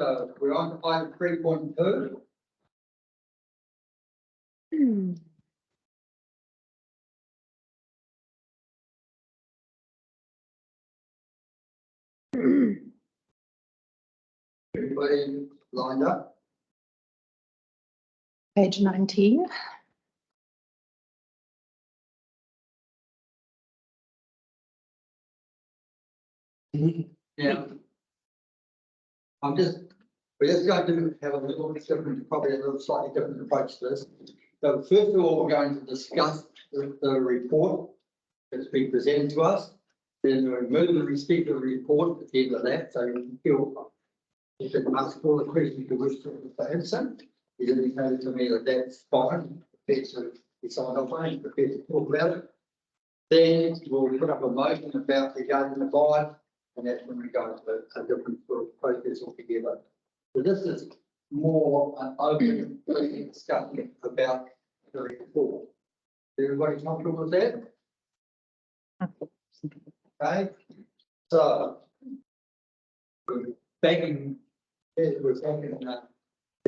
So we're on item 3.2. Everybody lined up? Page 19. Yeah. We're just going to have a little different, probably a little slightly different approach to this. So first of all, we're going to discuss the report that's been presented to us. Then we'll move and receive the report at the end of that, so you can feel you can ask all the questions you wish to answer. He's indicated to me that that's fine, prepared to decide on one, prepared to talk about it. Then we'll put up a motion about regarding the vibe, and that's when we go into a different sort of process altogether. So this is more an open discussion about the report. Is everybody comfortable with that? Okay, so we're back in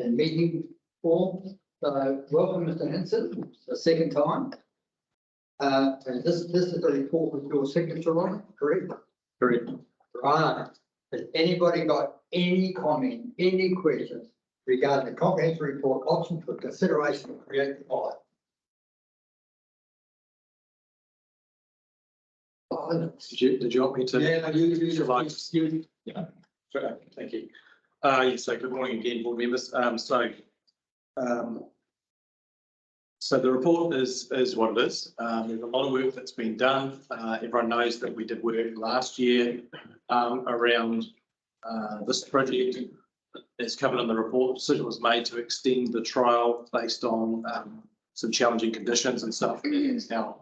meeting form. So welcome, Mr. Hanson, the second time. And this is the report with your signature on it, correct? Correct. Right. Has anybody got any comment, any questions regarding the comprehensive report option for consideration of creative art? Did you want me to? Yeah, you. Yeah, sure. Thank you. Yes, so good morning again, board members. So the report is what it is. There's a lot of work that's been done. Everyone knows that we did work last year around this project. As covered in the report, decision was made to extend the trial based on some challenging conditions and stuff. It's now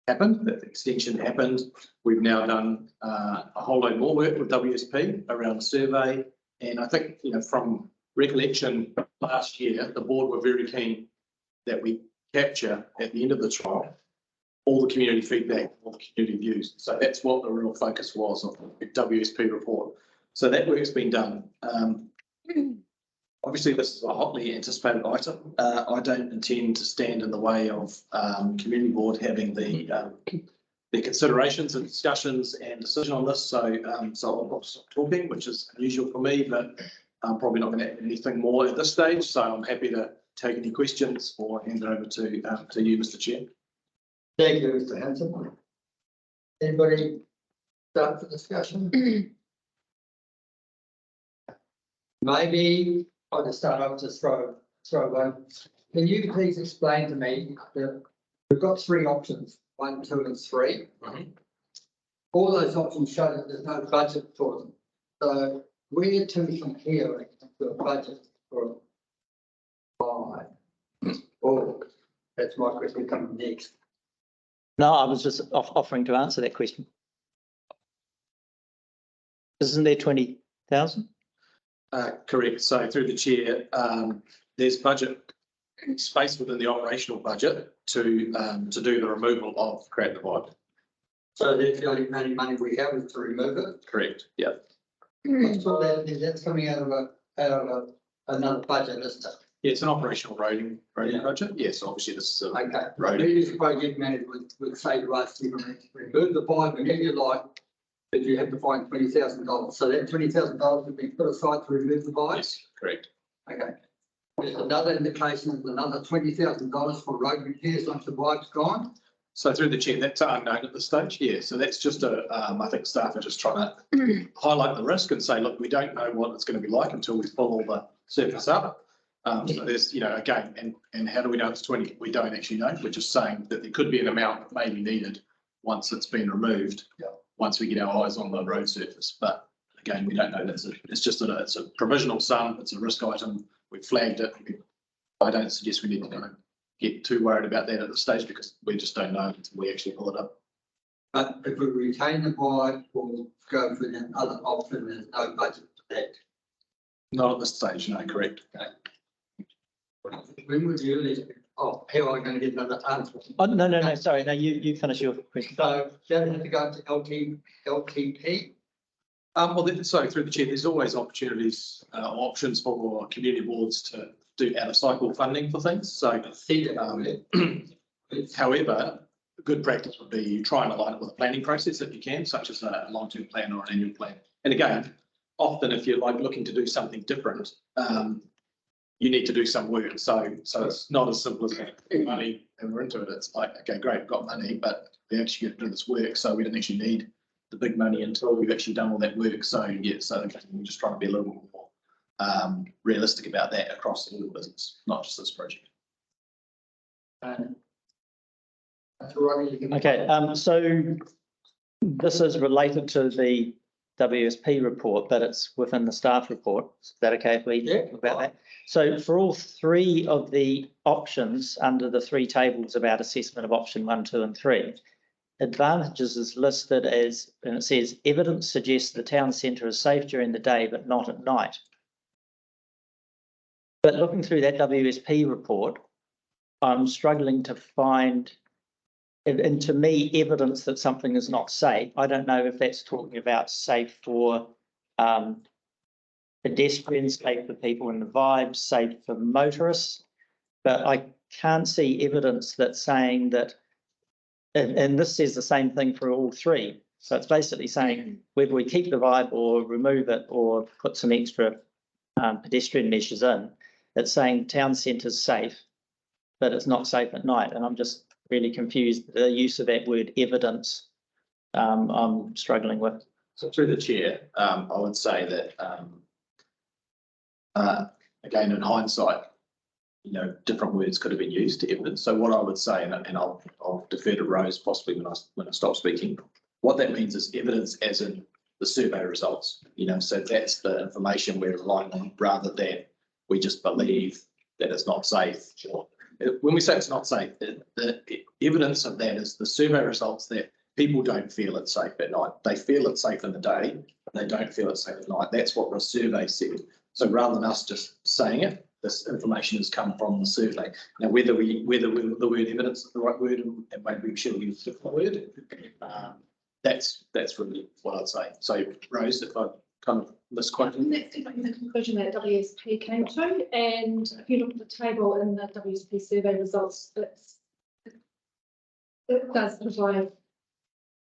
happened, that extension happened. We've now done a whole load more work with WSP around survey. And I think, you know, from recollection last year, the board were very keen that we capture at the end of the trial all the community feedback, all the community views. So that's what the real focus was of the WSP report. So that work's been done. Obviously, this is a hotly anticipated item. I don't intend to stand in the way of community board having the considerations and discussions and decision on this. So I'll stop talking, which is unusual for me, but I'm probably not going to add anything more at this stage. So I'm happy to take any questions or hand it over to you, Mr. Chair. Thank you, Mr. Hanson. Anybody start the discussion? Maybe I'll just start off, just throw one. Can you please explain to me that we've got three options, 1, 2, and 3. All those options show that there's no budget for them. So where to from here to a budget for 5? Oh, that's my question coming next. No, I was just offering to answer that question. Isn't there 20,000? Correct. So through the chair, there's budget space within the operational budget to do the removal of Create the Vibe. So that's the only money we have is to remove it? Correct. Yeah. So that's coming out of another budget, isn't it? Yeah, it's an operational roading budget. Yes, obviously this is a Okay. roading. Previous project manager would say to us, you can remove the vibe whenever you like, but you have to find $20,000. So that $20,000 would be put aside to remove the vibe? Yes, correct. Okay. There's another indication of another $20,000 for road repairs once the vibe's gone? So through the chair, that's unknown at this stage. Yeah, so that's just I think staff are just trying to highlight the risk and say, look, we don't know what it's going to be like until we pull all the surface up. So there's, you know, again, and how do we know it's 20? We don't actually know. We're just saying that there could be an amount that may be needed once it's been removed. Yeah. Once we get our eyes on the road surface, but again, we don't know. It's just it's a provisional sum. It's a risk item. We've flagged it. I don't suggest we need to kind of get too worried about that at this stage because we just don't know until we actually pull it up. But if we retain the vibe, we'll go for the other option. There's no budget for that. Not at this stage, no. Correct. Okay. When would you leave? Oh, how are I going to get another answer? Oh, no, sorry. No, you finish your question. So that has to go to LTP. So through the chair, there's always opportunities, options for community boards to do out of cycle funding for things. So, however, good practice would be you try and align it with a planning process if you can, such as a long-term plan or an annual plan. And again, often if you're like looking to do something different, you need to do some work. So it's not as simple as money and we're into it. It's like, okay, great, we've got money, but we actually got to do this work. So we don't actually need the big money until we've actually done all that work. So yeah, so we're just trying to be a little more realistic about that across the whole business, not just this project. Okay, so this is related to the WSP report, but it's within the staff report. Is that okay if we talk about that? So for all three of the options under the three tables about assessment of option 1, 2 and 3, advantages is listed as, and it says evidence suggests the town centre is safe during the day, but not at night. But looking through that WSP report, I'm struggling to find, and to me, evidence that something is not safe. I don't know if that's talking about safe for pedestrians, safe for people in the vibes, safe for motorists, but I can't see evidence that's saying that, and this says the same thing for all three. So it's basically saying whether we keep the vibe or remove it or put some extra pedestrian measures in, it's saying town centre's safe, but it's not safe at night. And I'm just really confused. The use of that word evidence, I'm struggling with. So through the chair, I would say that, again, in hindsight, you know, different words could have been used to evidence. So what I would say, and I'll defer to Rose possibly when I stop speaking, what that means is evidence as in the survey results, you know, so that's the information we're relying on rather than we just believe that it's not safe. When we say it's not safe, the evidence of that is the survey results that people don't feel it's safe at night. They feel it's safe in the day, but they don't feel it's safe at night. That's what the survey said. So rather than us just saying it, this information has come from the survey. Now, whether the word evidence is the right word and maybe we should use a different word, that's really what I'd say. So Rose, if I kind of misquoted. That's definitely the conclusion that WSP came to, and if you look at the table in the WSP survey results, it does provide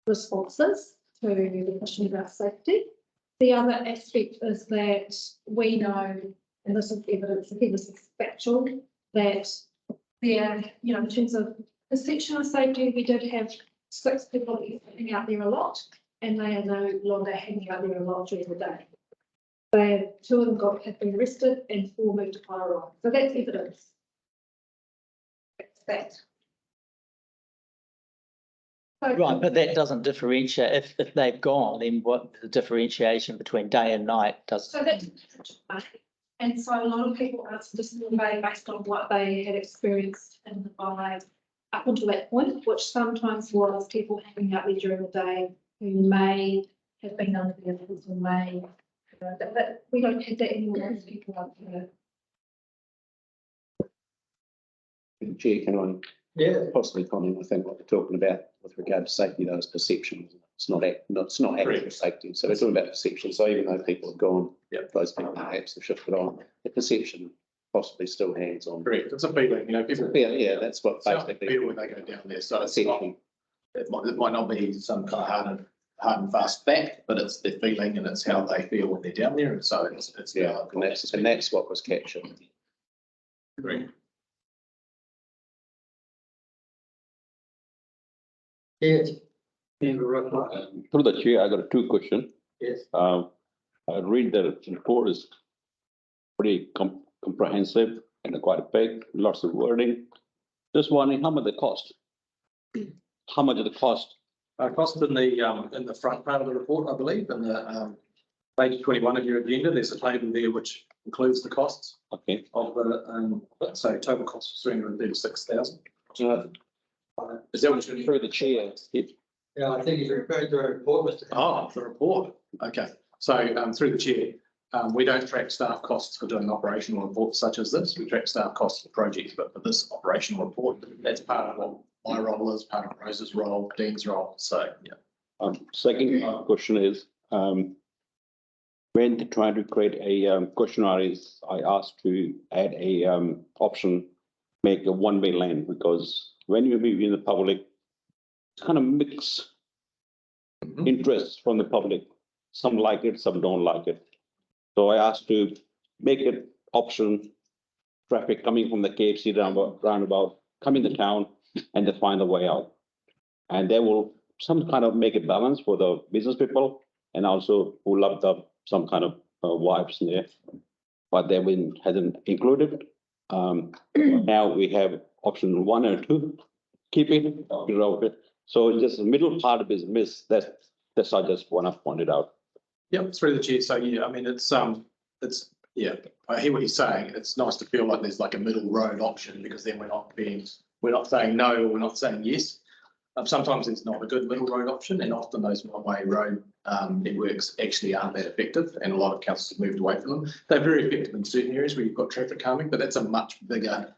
responses to the question about safety. The other aspect is that we know, and this is evidence, again, this is factual, that there, you know, in terms of perception of safety, we did have 6 people hanging out there a lot, and they are no longer hanging out there a lot during the day. 2 of them have been arrested and 4 moved to Pairoi. So that's evidence. That's that. So, Right, but that doesn't differentiate. If they've gone, then what the differentiation between day and night does? So that's, and so a lot of people answered this survey based on what they had experienced in the vibe up until that point, which sometimes was people hanging out there during the day who may have been under the influence or may, but we don't have that anymore as people out there. Chair, can I possibly comment? I think what we're talking about with regard to safety, though, is perception. It's not actual safety. So we're talking about perception. So even though people have gone, those people perhaps have shifted on, the perception possibly still hangs on. Correct. It's a feeling, you know, people. Yeah, that's what basically feel when they go down there. So it's not, it might not be some kind of hard and fast fact, but it's their feeling and it's how they feel when they're down there. And so it's and that's what was captured. Correct. Yes. Through the chair, I got 2 questions. Yes. I read the report is pretty comprehensive and quite big, lots of wording. Just wondering how much the cost? How much of the cost? Cost in the front part of the report, I believe, in the page 21 of your agenda, there's a table there which includes the costs. Okay. Of the so total cost was 336,000. Is that what you're through the chair? Yeah, I think he's referring to a report, Mr. Oh, the report. Okay. So through the chair, we don't track staff costs for doing operational reports such as this. We track staff costs for projects, but for this operational report, that's part of what my role is, part of Rose's role, Dean's role. So yeah. Second question is, when they try to create a questionnaire, I asked to add a option, make a one-way lane, because when you move in the public, it's kind of mixed interests from the public. Some like it, some don't like it. So I asked to make it option, traffic coming from the KFC roundabout, coming to town, and to find a way out. And they will some kind of make a balance for the business people and also who love some kind of vibes in there. But they hasn't included. Now we have option 1 and 2. Keep it, so just the middle part of is missed. That's I just want to point it out. Yep, through the chair. So yeah, I mean, it's yeah, I hear what you're saying. It's nice to feel like there's like a middle road option, because then we're not saying no or we're not saying yes. Sometimes it's not a good middle road option, and often those one-way road networks actually aren't that effective, and a lot of councils have moved away from them. They're very effective in certain areas where you've got traffic calming, but that's a much bigger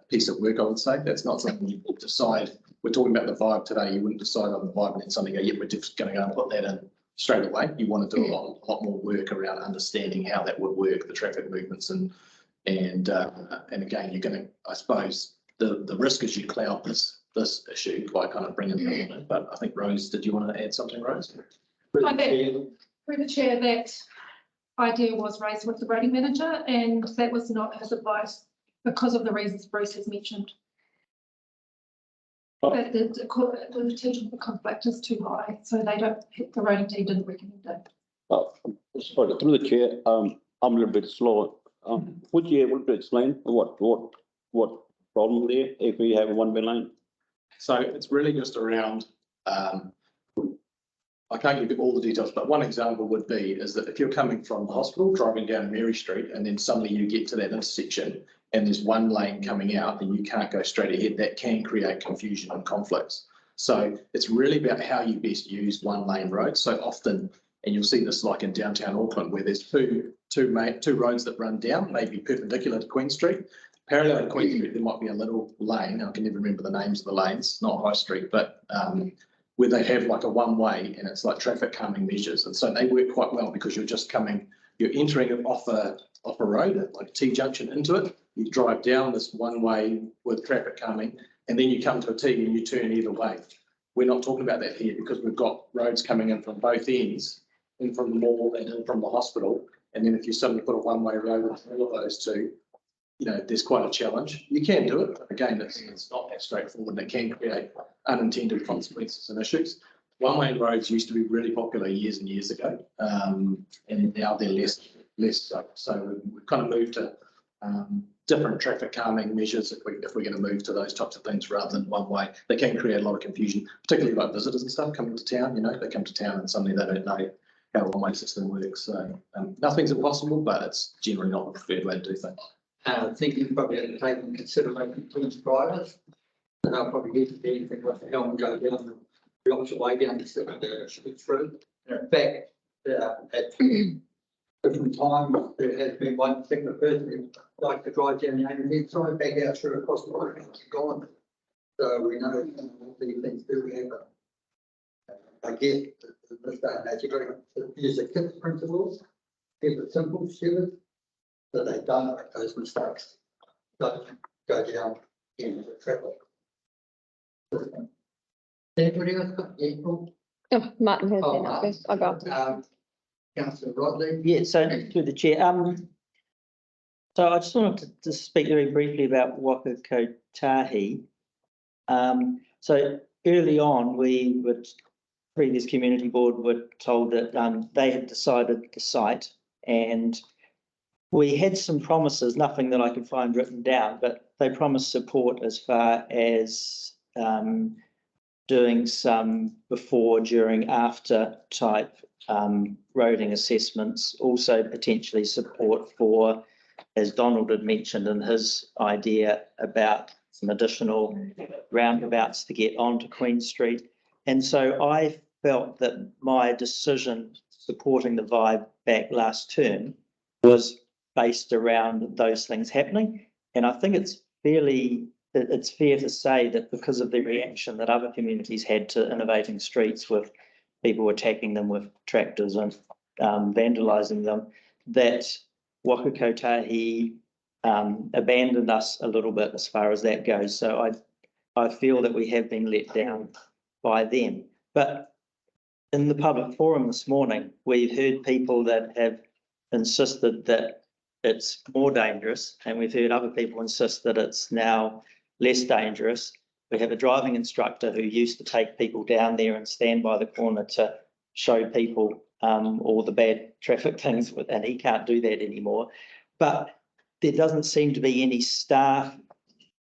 piece of work, I would say. That's not something you decide. We're talking about the vibe today. You wouldn't decide on the vibe and then suddenly go, yeah, we're just going to go and put that in straight away. You want to do a lot more work around understanding how that would work, the traffic movements, and again, you're going to, I suppose, the risk is you cloud this issue by kind of bringing it in. But I think, Rose, did you want to add something, Rose? Through the chair, that idea was raised with the rating manager, and that was not his advice because of the reasons Bruce has mentioned. That the potential for conflict is too high, so the rating team didn't recommend it. Sorry, through the chair, I'm a little bit slow. Would you be able to explain what problem there if we have a one-way line? So it's really just around, I can't give you all the details, but one example would be is that if you're coming from the hospital, driving down Mary Street, and then suddenly you get to that intersection and there's one lane coming out and you can't go straight ahead, that can create confusion and conflicts. So it's really about how you best use one lane roads. So often, and you'll see this like in downtown Auckland, where there's two roads that run down, maybe perpendicular to Queen Street. Parallel to Queen Street, there might be a little lane. I can never remember the names of the lanes, not High Street, but where they have like a one way, and it's like traffic calming measures. And so they work quite well because you're entering it off a road, like a T junction into it. You drive down this one way with traffic calming, and then you come to a T and you turn either way. We're not talking about that here because we've got roads coming in from both ends, in from the mall and in from the hospital. And then if you suddenly put a one-way road with all of those two, there's quite a challenge. You can do it, but again, it's not that straightforward, and it can create unintended consequences and issues. One-way roads used to be really popular years and years ago, and now they're less so. So we've kind of moved to different traffic calming measures if we're going to move to those types of things rather than one way. They can create a lot of confusion, particularly like visitors and stuff coming to town. They come to town and suddenly they don't know how a one-way system works. So nothing's impossible, but it's generally not the preferred way to do things. I think you probably have to take into consideration police drivers, and they'll probably need to be anything like the helmet go down the opposite way down instead of the street through. And in fact, at different times, there has been one particular person who likes to drive down the A&Z side, back out through across the road, and it's gone. So we know these things do happen. I guess in this day and age, you've got to use the KIPS principles, keep it simple, stupid, so they don't make those mistakes. Don't go down into the traffic. Anybody else got equal? Oh, Martin has Oh, been up Martin. first. I got. Councillor Rodley. Yeah, so through the chair. So I just wanted to speak very briefly about Waka Kotahi. So early on, previous community board were told that they had decided the site, and we had some promises, nothing that I could find written down, but they promised support as far as doing some before, during, after type roading assessments, also potentially support for, as Donald had mentioned in his idea, about some additional roundabouts to get onto Queen Street. And so I felt that my decision supporting the vibe back last term was based around those things happening. And I think it's fair to say that because of the reaction that other communities had to innovating streets with people attacking them with tractors and vandalising them, that Waka Kotahi abandoned us a little bit as far as that goes. So I feel that we have been let down by them. But in the public forum this morning, we've heard people that have insisted that it's more dangerous, and we've heard other people insist that it's now less dangerous. We have a driving instructor who used to take people down there and stand by the corner to show people all the bad traffic things, and he can't do that anymore. But there doesn't seem to be any staff.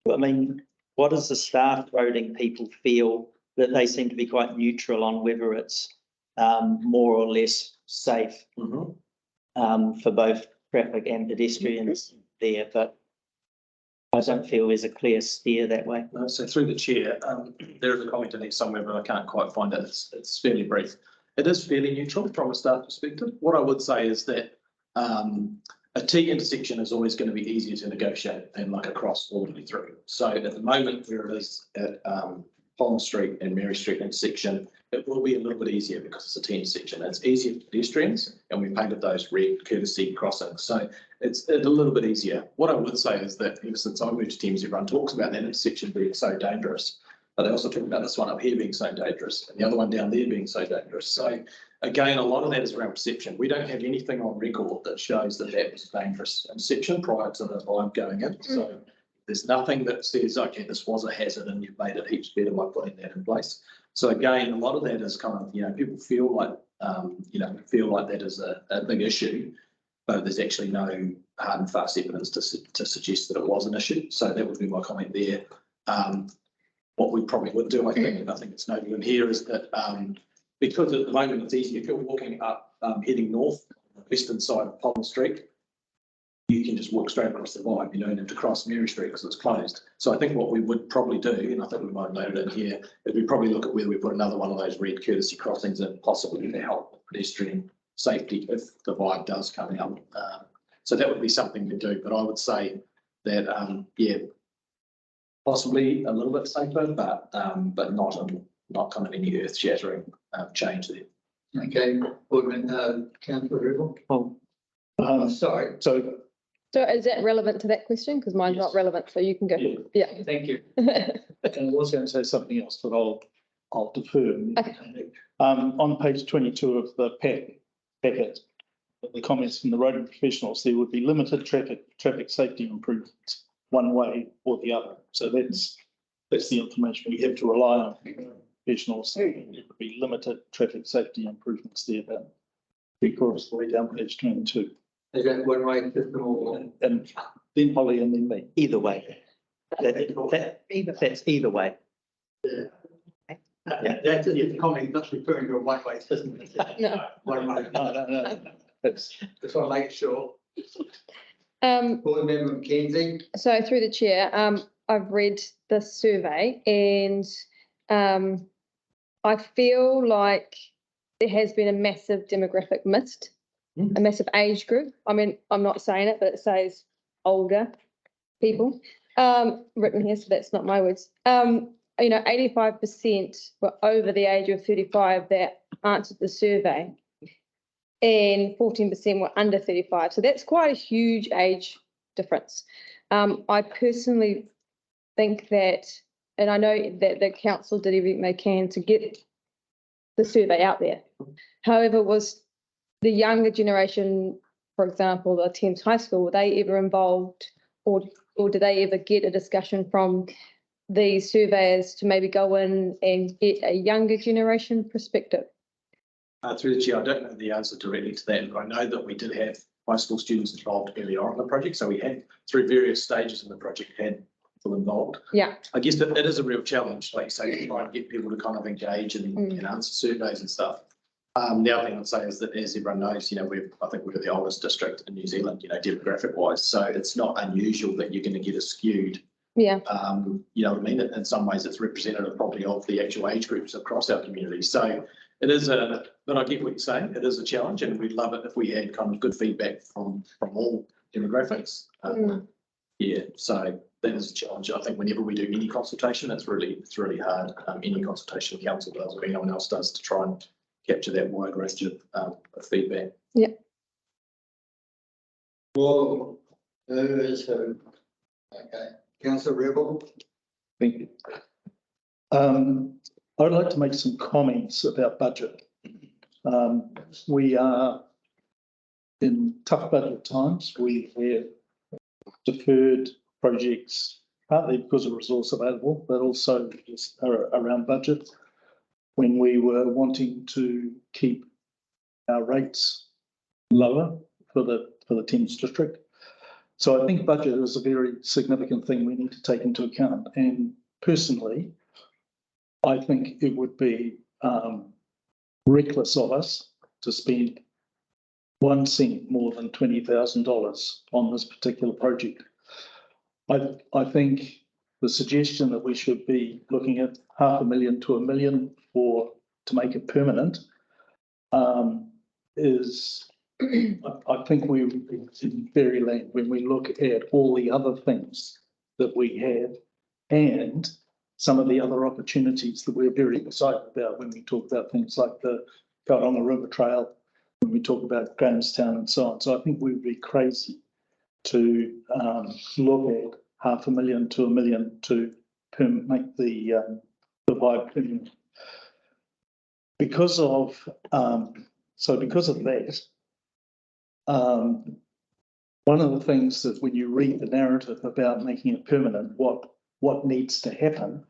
I mean, what does the staff roading people feel? That they seem to be quite neutral on whether it's more or less safe for both traffic and pedestrians there, but I don't feel there's a clear steer that way. No, so through the chair, there is a comment in there somewhere, but I can't quite find it. It's fairly brief. It is fairly neutral from a staff perspective. What I would say is that a T intersection is always going to be easier to negotiate than like a cross all the way through. So at the moment, where it is at Pond Street and Mary Street intersection, it will be a little bit easier because it's a T intersection. It's easier for pedestrians, and we painted those red courtesy crossings. So it's a little bit easier. What I would say is that ever since I moved to Thames, everyone talks about that intersection being so dangerous, but they also talk about this one up here being so dangerous and the other one down there being so dangerous. So again, a lot of that is around perception. We don't have anything on record that shows that that was a dangerous intersection prior to the vibe going in. So there's nothing that says, okay, this was a hazard and you've made it heaps better by putting that in place. So again, a lot of that is kind of, people feel like, that is a big issue, but there's actually no hard and fast evidence to suggest that it was an issue. So that would be my comment there. What we probably would do, I think, and I think it's noted in here, is that because at the moment it's easy, if you're walking up, heading north, western side of Pond Street, you can just walk straight across the vibe. You don't have to cross Mary Street because it's closed. So I think what we would probably do, and I think we might have noted it here, is we probably look at whether we put another one of those red courtesy crossings in, possibly to help with pedestrian safety if the vibe does come out. So that would be something to do. But I would say that, possibly a little bit safer, but not kind of any earth-shattering change there. Okay, Councillor Riddle. Oh, Sorry. So is that relevant to that question? Because mine's not relevant, so you can go. Yeah. Thank you. And I was going to say something else, but I'll defer. Okay. On page 22 of the packet, the comments from the road professionals, there would be limited traffic safety improvements one way or the other. So that's the information we have to rely on. Professionals, there would be limited traffic safety improvements there. But because the way down page 22. Is that one way system or? And then Holly and then me. either way. That's either way. That's the comment, not referring to a one-way system. No. One way. No. That's Just want to make sure. Board Um, Member McKenzie. so through the chair, I've read the survey and I feel like there has been a massive demographic missed, a massive age group. I mean, I'm not saying it, but it says older people written here, so that's not my words. 85% were over the age of 35 that answered the survey, and 14% were under 35. So that's quite a huge age difference. I personally think that, and I know that the council did everything they can to get the survey out there. However, was the younger generation, for example, the Thames High School, were they ever involved, or did they ever get a discussion from these surveyors to maybe go in and get a younger generation perspective? Through the chair, I don't know the answer directly to that, but I know that we did have high school students involved earlier on in the project. So we had, through various stages in the project, had people involved. Yeah. I guess that it is a real challenge, like you say, to try and get people to kind of engage and answer surveys and stuff. The other thing I'd say is that, as everyone knows, I think we're the oldest district in New Zealand, demographic wise. So it's not unusual that you're going to get a skewed. Yeah. You know what I mean? In some ways, it's representative probably of the actual age groups across our community. So it is but I get what you're saying. It is a challenge, and we'd love it if we had kind of good feedback from all demographics. Yeah, so that is a challenge. I think whenever we do any consultation, it's really hard. Any consultation council does or anyone else does to try and capture that wide range of feedback. Well, who is who? Okay, Councillor Rebel. Thank you. I'd like to make some comments about budget. We are in tough budget times. We have deferred projects, partly because of resource available, but also just around budget. When we were wanting to keep our rates lower for the Thames district. So I think budget is a very significant thing we need to take into account. And personally, I think it would be reckless of us to spend 1 cent more than $20,000 on this particular project. I think the suggestion that we should be looking at $500,000 to $1 million to make it permanent is, I think we're in fairyland when we look at all the other things that we have and some of the other opportunities that we're very excited about when we talk about things like the Tauranga River Trail, when we talk about Grahamstown and so on. So I think we would be crazy to look at $500,000 to $1 million to make the vibe permanent. Because of that, one of the things that when you read the narrative about making it permanent, what needs to happen,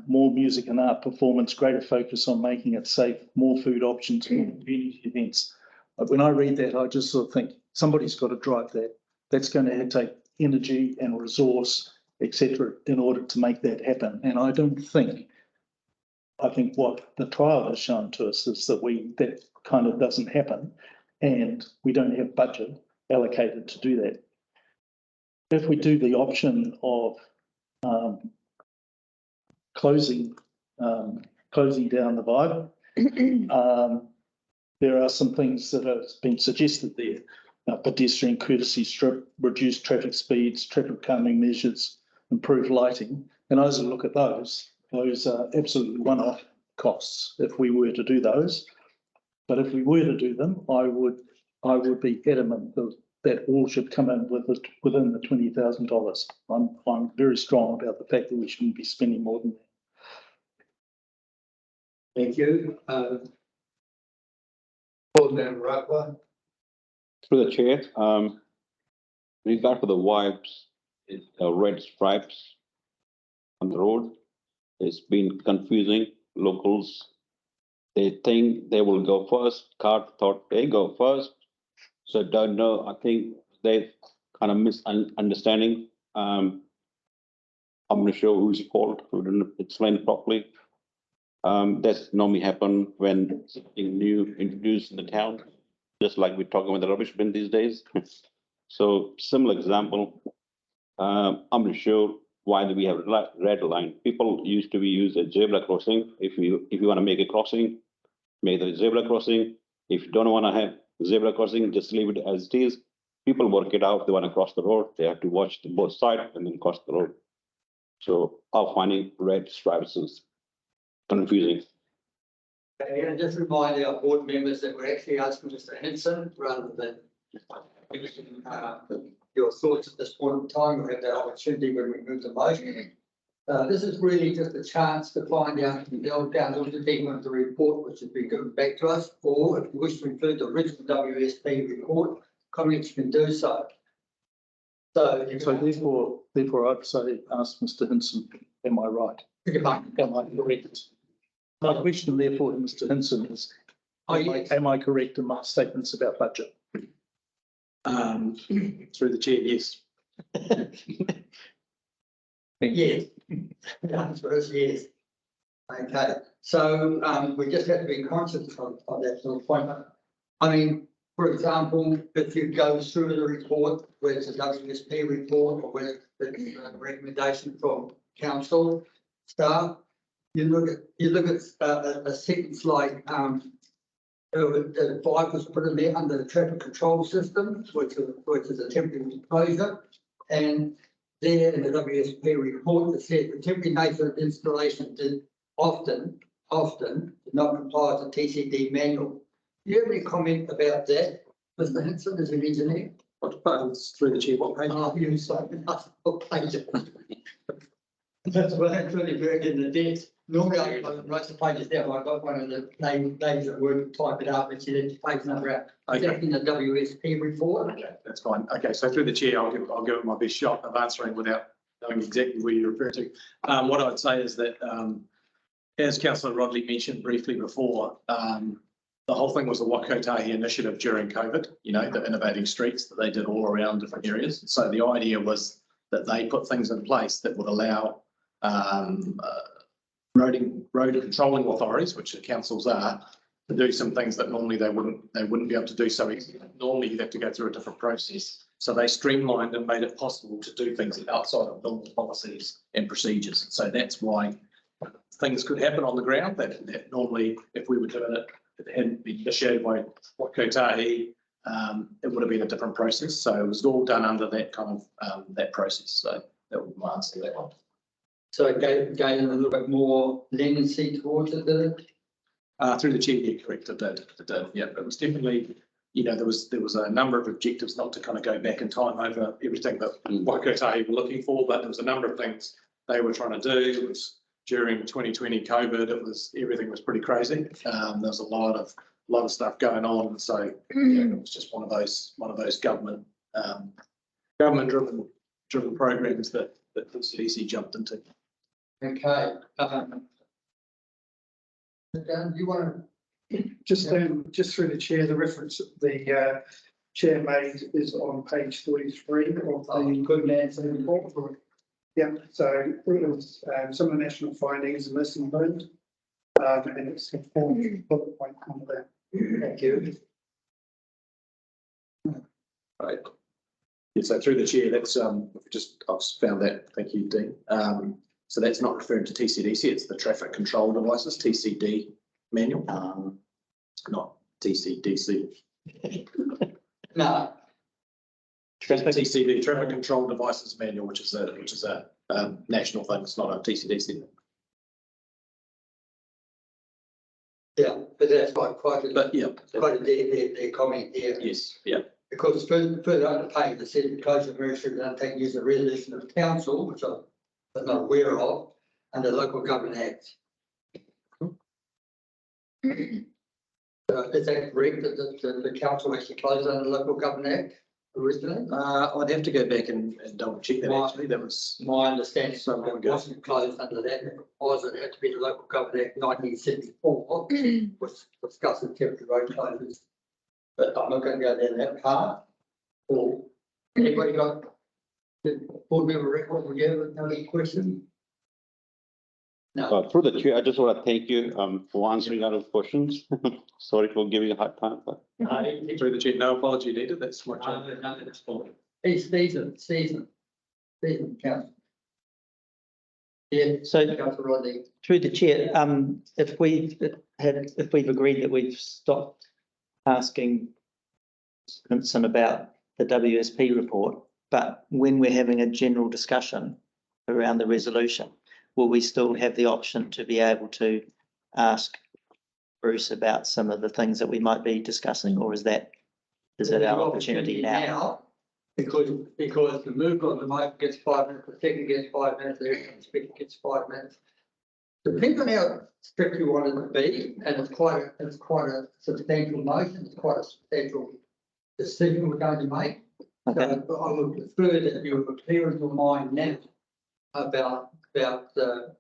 more music and art performance, greater focus on making it safe, more food options, more community events. When I read that, I just sort of think somebody's got to drive that. That's going to take energy and resource, etc., in order to make that happen. And I think what the trial has shown to us is that kind of doesn't happen, and we don't have budget allocated to do that. If we do the option of closing down the vibe, there are some things that have been suggested there. Pedestrian courtesy strip, reduced traffic speeds, traffic calming measures, improved lighting. And as I look at those are absolutely one-off costs if we were to do those. But if we were to do them, I would be adamant that all should come in within the $20,000. I'm very strong about the fact that we shouldn't be spending more than that. Thank you. Board Member Rakwa. Through the chair, regard for the vibes, red stripes on the road, it's been confusing. Locals, they think they will go first. Car thought they go first. So don't know. I think they've kind of misunderstanding. I'm not sure whose fault. We didn't explain it properly. That's normally happen when something new introduced in the town, just like we're talking about the rubbish bin these days. So similar example, I'm not sure why do we have red line. People used to use a zebra crossing. If you want to make a crossing, make the zebra crossing. If you don't want to have zebra crossing, just leave it as it is. People work it out. They want to cross the road. They have to watch both sides and then cross the road. So I'm finding red stripes is confusing. And just remind our board members that we're actually asking Mr. Henson rather than your thoughts at this point in time. We'll have that opportunity when we move the motion. This is really just a chance to find out and delve down into the detail of the report, which has been given back to us, or if you wish to include the original WSP report, comments can do so. So therefore I'd say ask Mr. Hinson, am I right? Am I correct? My question therefore to Mr. Hinson is, am I correct in my statements about budget? Through the chair, yes. Yes. The answer is yes. Okay, so we just have to be conscious of that sort of point. I mean, for example, if you go through the report, where it's a WSP report or where it's a recommendation from council staff, you look at a sentence like the 5 was put in there under the traffic control system, which is a temporary closure, and there in the WSP report it said the temporary nature of installation did often often do not comply with the TCD manual. Do you have any comment about that, Mr. Hinson, as an engineer? What buttons through the chair, what page? Oh, you so what page? That's what that's really buried in the desk. Normally I write the pages down, I got one of the names that word, type it up, and she then page number out. Is that in the WSP report? Okay, that's fine. Okay, so through the chair, I'll give it my best shot of answering without knowing exactly where you're referring to. What I'd say is that, as Councillor Rodley mentioned briefly before, the whole thing was the Wakotahi initiative during COVID, you know, the innovating streets that they did all around different areas. So the idea was that they put things in place that would allow road controlling authorities, which the councils are, to do some things that normally they wouldn't be able to do so easily. Normally you'd have to go through a different process. So they streamlined and made it possible to do things outside of normal policies and procedures. So that's why things could happen on the ground that normally, if we were doing it, if it hadn't been initiated by Wakotahi, it would have been a different process. So it was all done under that kind of that process. So that would be my answer to that one. So it gave a little bit more leniency towards it, did it? Through the chair, yeah, correct, it did. Yeah, it was definitely, you know, there was a number of objectives, not to kind of go back in time over everything that Waikotahi were looking for, but there was a number of things they were trying to do. It was during 2020 COVID, everything was pretty crazy. There was a lot of stuff going on, so yeah, it was just one of those government driven programs that the CDC jumped into. Okay. Dan, do you want Just through the chair, the reference that the chair made is on page 43 of the good lands and report? Yeah, so it was some of the national findings and lesson learned, and it's a full bullet point on there. Thank you. Right. Yeah, so through the chair, that's I've just found that. Thank you, Dean. So that's not referring to TCDC, it's the traffic control devices, TCD manual, not TCDC. No. TCD, traffic control devices manual, which is a national thing. It's not a TCDC. Yeah, but that's quite a their comment there. Yes, yeah. Because further on the page, it says the closure of Mercer will undertake use of resolution of council, which I'm not aware of, under local government act. Is that correct, that the council actually closed under the local government act originally? I'd have to go back and double check that. Actually, that was my understanding. So it wasn't closed under that. It had to be the local government act 1974, which discussing temporary road closures. But I'm not going to go down that path. Or anybody got the board member record? Would you have any question? No. Through the chair, I just want to thank you for answering our questions. Sorry for giving a hard time. But through the chair, no apology needed. That's my job. No, that's fine. He's season council. Yeah. So Councillor Rodney. through the chair, if we've agreed that we've stopped asking Hinson about the WSP report, but when we're having a general discussion around the resolution, will we still have the option to be able to ask Bruce about some of the things that we might be discussing, or is it our opportunity now? Because the mover on the mic gets 5 minutes, the second gets 5 minutes, the speaker gets 5 minutes. Depends on how strict you want it to be, and it's quite a substantial motion, it's quite a substantial decision we're going to make. Okay. So I would prefer that you were clear in your mind now about whether the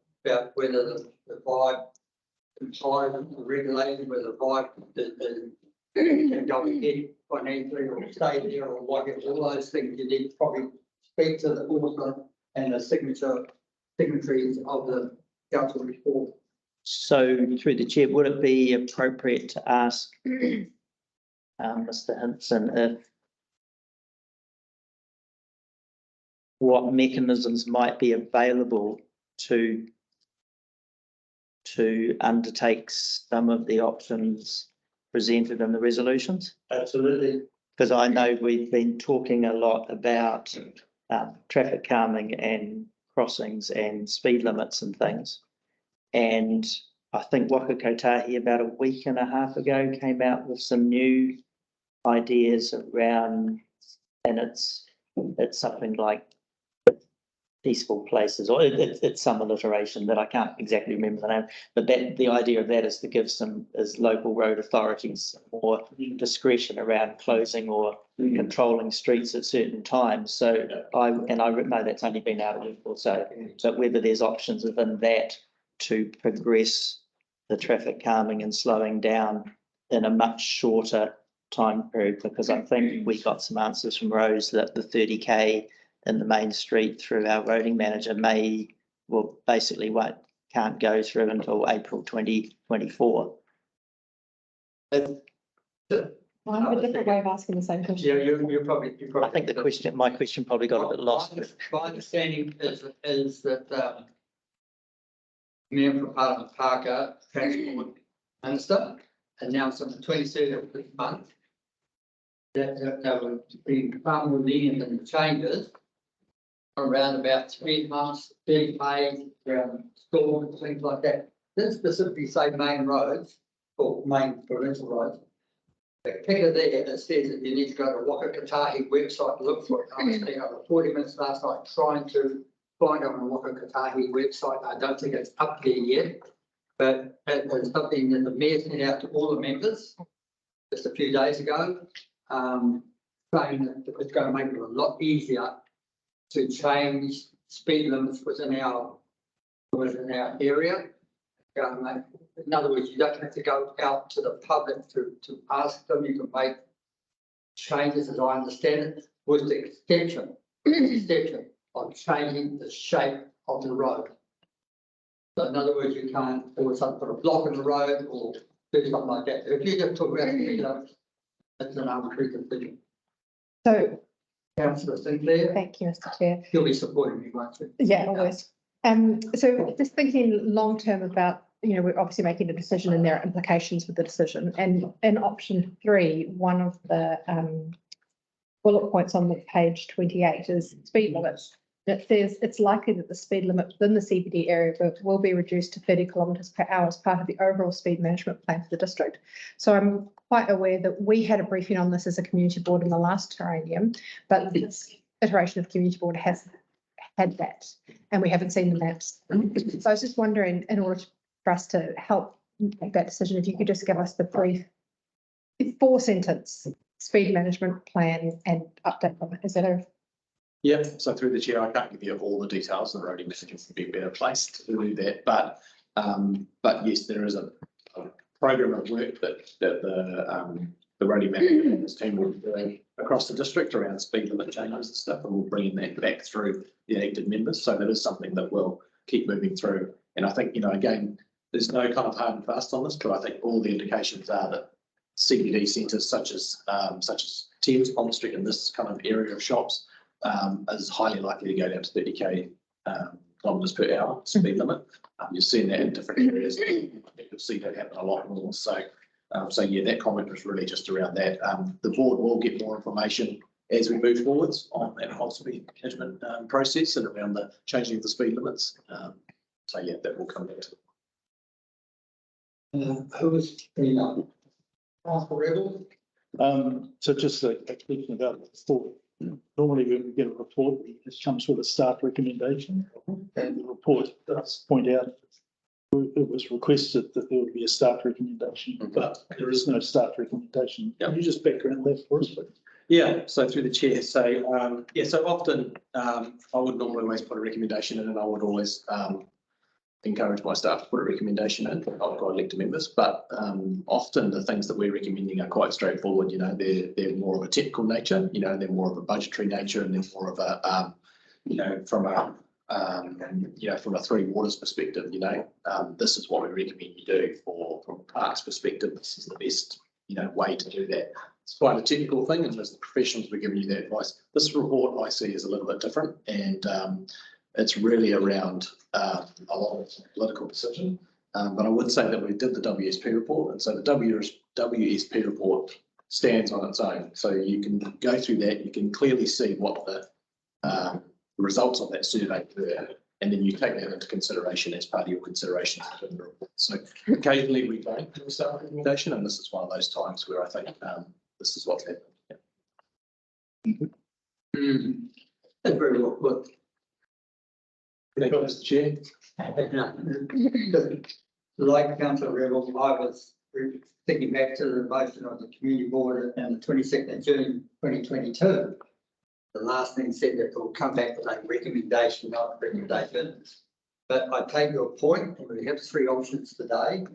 vibe complies with the regulation, whether the vibe can go ahead financially or stay there or whatever, all those things you need to probably speak to the author and the signatories of the council report. So through the chair, would it be appropriate to ask Mr. Hinson if what mechanisms might be available to undertake some of the options presented in the resolutions? Absolutely. Because I know we've been talking a lot about traffic calming and crossings and speed limits and things. And I think Waka Kotahi about a week and a half ago came out with some new ideas around, and it's something like peaceful places, or it's some alliteration that I can't exactly remember the name, but that the idea of that is to give local road authorities more discretion around closing or controlling streets at certain times. So I know that's only been out a week or so, but whether there's options within that to progress the traffic calming and slowing down in a much shorter time period, because I think we got some answers from Rose that the 30k in the main street through our roading manager can't go through until April 2024. I have a different way of asking the same question. Yeah, you're probably. I think my question probably got a bit lost. My understanding is that Mayor for Parliament Parker, Transport Minister, announced on the 23rd of this month that they would be far more lenient in the changes around about speed humps, 30 k's, around storms, things like that. Didn't specifically say main roads or main provincial roads. The picture there, it says that you need to go to Waka Kotahi website to look for it. I was spending over 40 minutes last night trying to find it on the Waka Kotahi website. I don't think it's up there yet, but it's something that the mayor sent out to all the members just a few days ago, saying that it's going to make it a lot easier to change speed limits within our area. In other words, you don't have to go out to the public to ask them. You can make changes, as I understand it, with the exception of changing the shape of the road. So in other words, you can't all of a sudden put a block in the road or do something like that. If you just talk about speed limits, that's an arbitrary decision. So, Councillor Sinclair, thank you, Mr. Chair. you'll be supporting me, won't you? Yeah, always. So just thinking long term about, we're obviously making a decision and there are implications with the decision. And in option 3, one of the bullet points on the page 28 is speed limits. It says it's likely that the speed limit within the CBD area will be reduced to 30 kilometres per hour as part of the overall speed management plan for the district. So I'm quite aware that we had a briefing on this as a community board in the last terranium, but this iteration of community board has had that and we haven't seen the maps. So I was just wondering, in order for us to help make that decision, if you could just give us the brief 4-sentence speed management plan and update on it. Is that a Yep, so through the chair, I can't give you all the details. The roading manager would be better placed to do that, but yes, there is a program of work that the roading manager and his team will be doing across the district around speed limit changes and stuff, and we'll bring that back through the elected members. So that is something that will keep moving through. And I think, again, there's no kind of hard and fast on this, but I think all the indications are that CBD centres such as Thames Community Street in this kind of area of shops is highly likely to go down to 30k kilometres per hour speed limit. You've seen that in different areas. You'll see that happen a lot more. So yeah, that comment was really just around that. The board will get more information as we move forwards on that whole speed management process and around the changing of the speed limits. So yeah, that will come back to. Who was Councillor Rebel? So just a question about the report. Normally when we get a report, it comes with a staff recommendation, and the report does point out it was requested that there would be a staff recommendation, but there is no staff recommendation. Can you just background that for us, please? Yeah, so through the chair, so so often I would normally always put a recommendation in, and I would always encourage my staff to put a recommendation in. I've got elected members, but often the things that we're recommending are quite straightforward. They're more of a technical nature. They're more of a budgetary nature, and they're more of a from a Three Waters perspective. This is what we recommend you do. From a parks perspective, this is the best way to do that. It's quite a technical thing, and as the professionals we're giving you that advice. This report I see is a little bit different, and it's really around a lot of political decision. But I would say that we did the WSP report, and so the WSP report stands on its own. So you can go through that, you can clearly see what the results of that survey were. and then you take that into consideration as part of your considerations in the report. So occasionally we don't do a staff recommendation, and this is one of those times where I think this is what's happened. That's very well put. Thank you, Mr. Chair. Like Councillor Rebel, I was thinking back to the motion of the community board on the 22nd of June 2022. The last thing said that it will come back with a recommendation, not a recommendation. But I take your point, and we have 3 options today.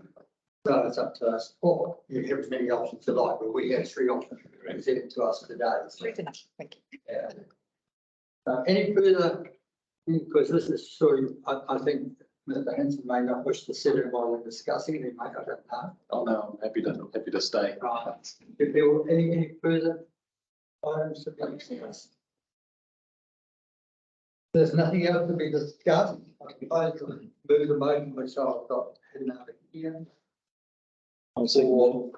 So it's up to us, or you have as many options you like, but we have 3 options presented to us today. Great enough, thank you. Yeah. Any further, because this is sort of, I think Mr. Hanson may not wish to sit in while we're discussing it, he may, I don't know. Oh no, I'm happy to stay. Right. If there were any further items to be discussed. There's nothing else to be discussed. I propose to move the motion which I've got hidden over here. I'll say, For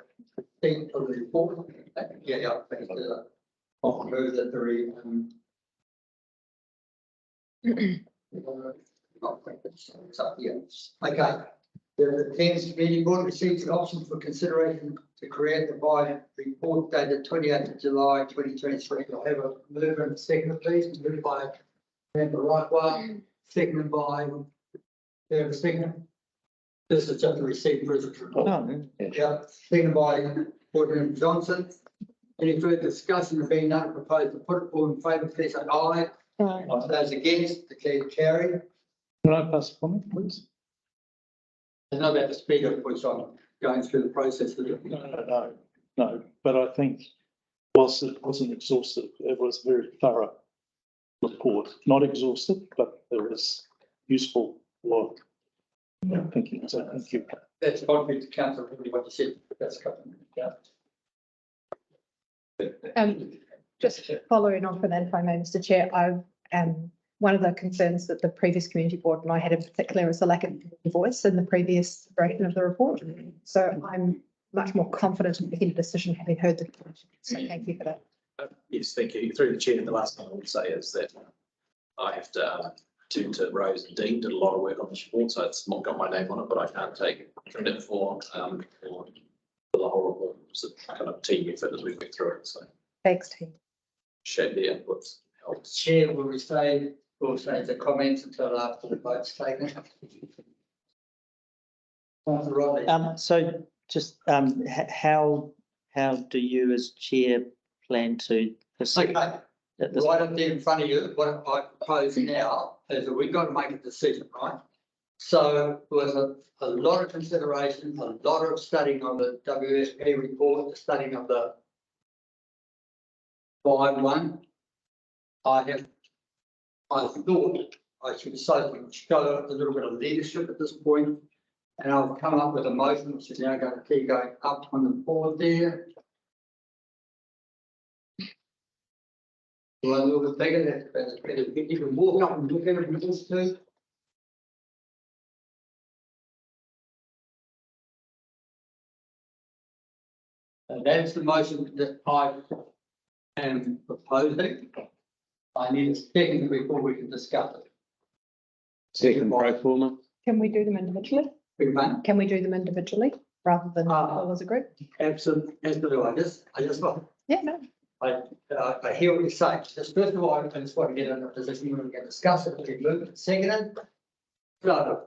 think of the report. Yeah, thank you. I'll move that it's up here. Okay. The Thames Community Board receives an option for consideration to create the by report dated 28th of July 2023. I'll have a move and a second, please. Moved by Member Rightwell, seconded by second. This is just a receipt for his report. Oh, Yeah, seconded by Board Member Johnson. Any further discussion? Being none, propose to put it all in favour, please say aye. Those against, declared carried. can I pass a comment, please? There's no about the speed of which I'm going through the process. No, but I think whilst it wasn't exhaustive, it was a very thorough report. Not exhaustive, but there was useful work. Thinking, so thank you. That's contrary to council, really what you said. That's a couple of minutes, Just following on from that, if I may, Mr. Chair, one of the concerns that the previous community board and I had in particular is the lack of voice in the previous version of the report. So I'm much more confident in making a decision having heard the community. So thank you for that. Yes, thank you. Through the chair, the last thing I would say is that I have to turn to Rose and Dean, did a lot of work on this report, so it's not got my name on it, but I can't take credit for the whole report. It's a kind of team effort as we went through it, so Thanks, team. share the inputs. Helps. Chair, will we say the comments until after the vote's taken? Councillor Rodley. So just, how do you as chair plan to proceed? Okay, at this right up there in front of you, what I propose now is that we've got to make a decision, right? So there was a lot of consideration, a lot of studying on the WSP report, the studying of the 5-1. I thought I should show a little bit of leadership at this point, and I've come up with a motion which is now going to keep going up on the board there. Well, a little bit bigger, that's better. You can walk up and look at it if you wish to. And that's the motion that I am proposing. I need a second before we can discuss it. Second pro forma. Can we do them individually? Big man. Can we do them individually rather than all as a group? Absolutely. I just want, Yeah, no. I hear what you're saying. Just first of all, I just want to get in a position where we can discuss it, we move it, seconded. So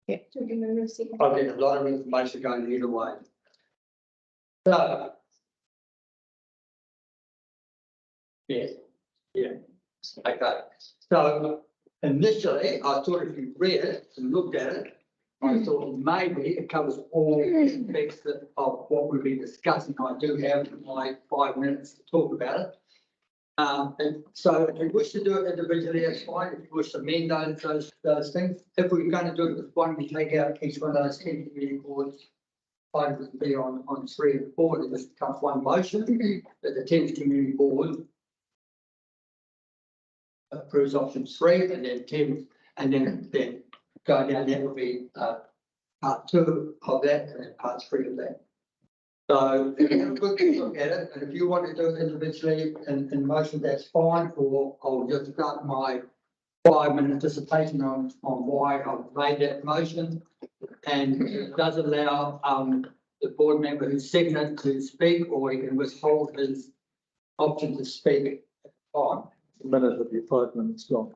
Yeah. I've got a lot of information going either way. So. Yes, yeah, okay. So initially, I thought if you read it and looked at it, I thought maybe it covers all aspects of what we've been discussing. I do have my 5 minutes to talk about it. And so if you wish to do it individually, that's fine. If you wish to amend those things, if we're going to do it with one, we take out each one of those 10 community boards. I would be on 3 and 4, it just becomes one motion that the 10th community board approves option 3, and then 10, and then go down. That will be part 2 of that, and then part 3 of that. So if you have a good look at it, and if you want to do it individually in motion, that's fine, or I'll just start my 5-minute dissertation on why I've made that motion. And it does allow the board member who's seconded to speak, or he can withhold his option to speak on. A minute of your 5 minutes long.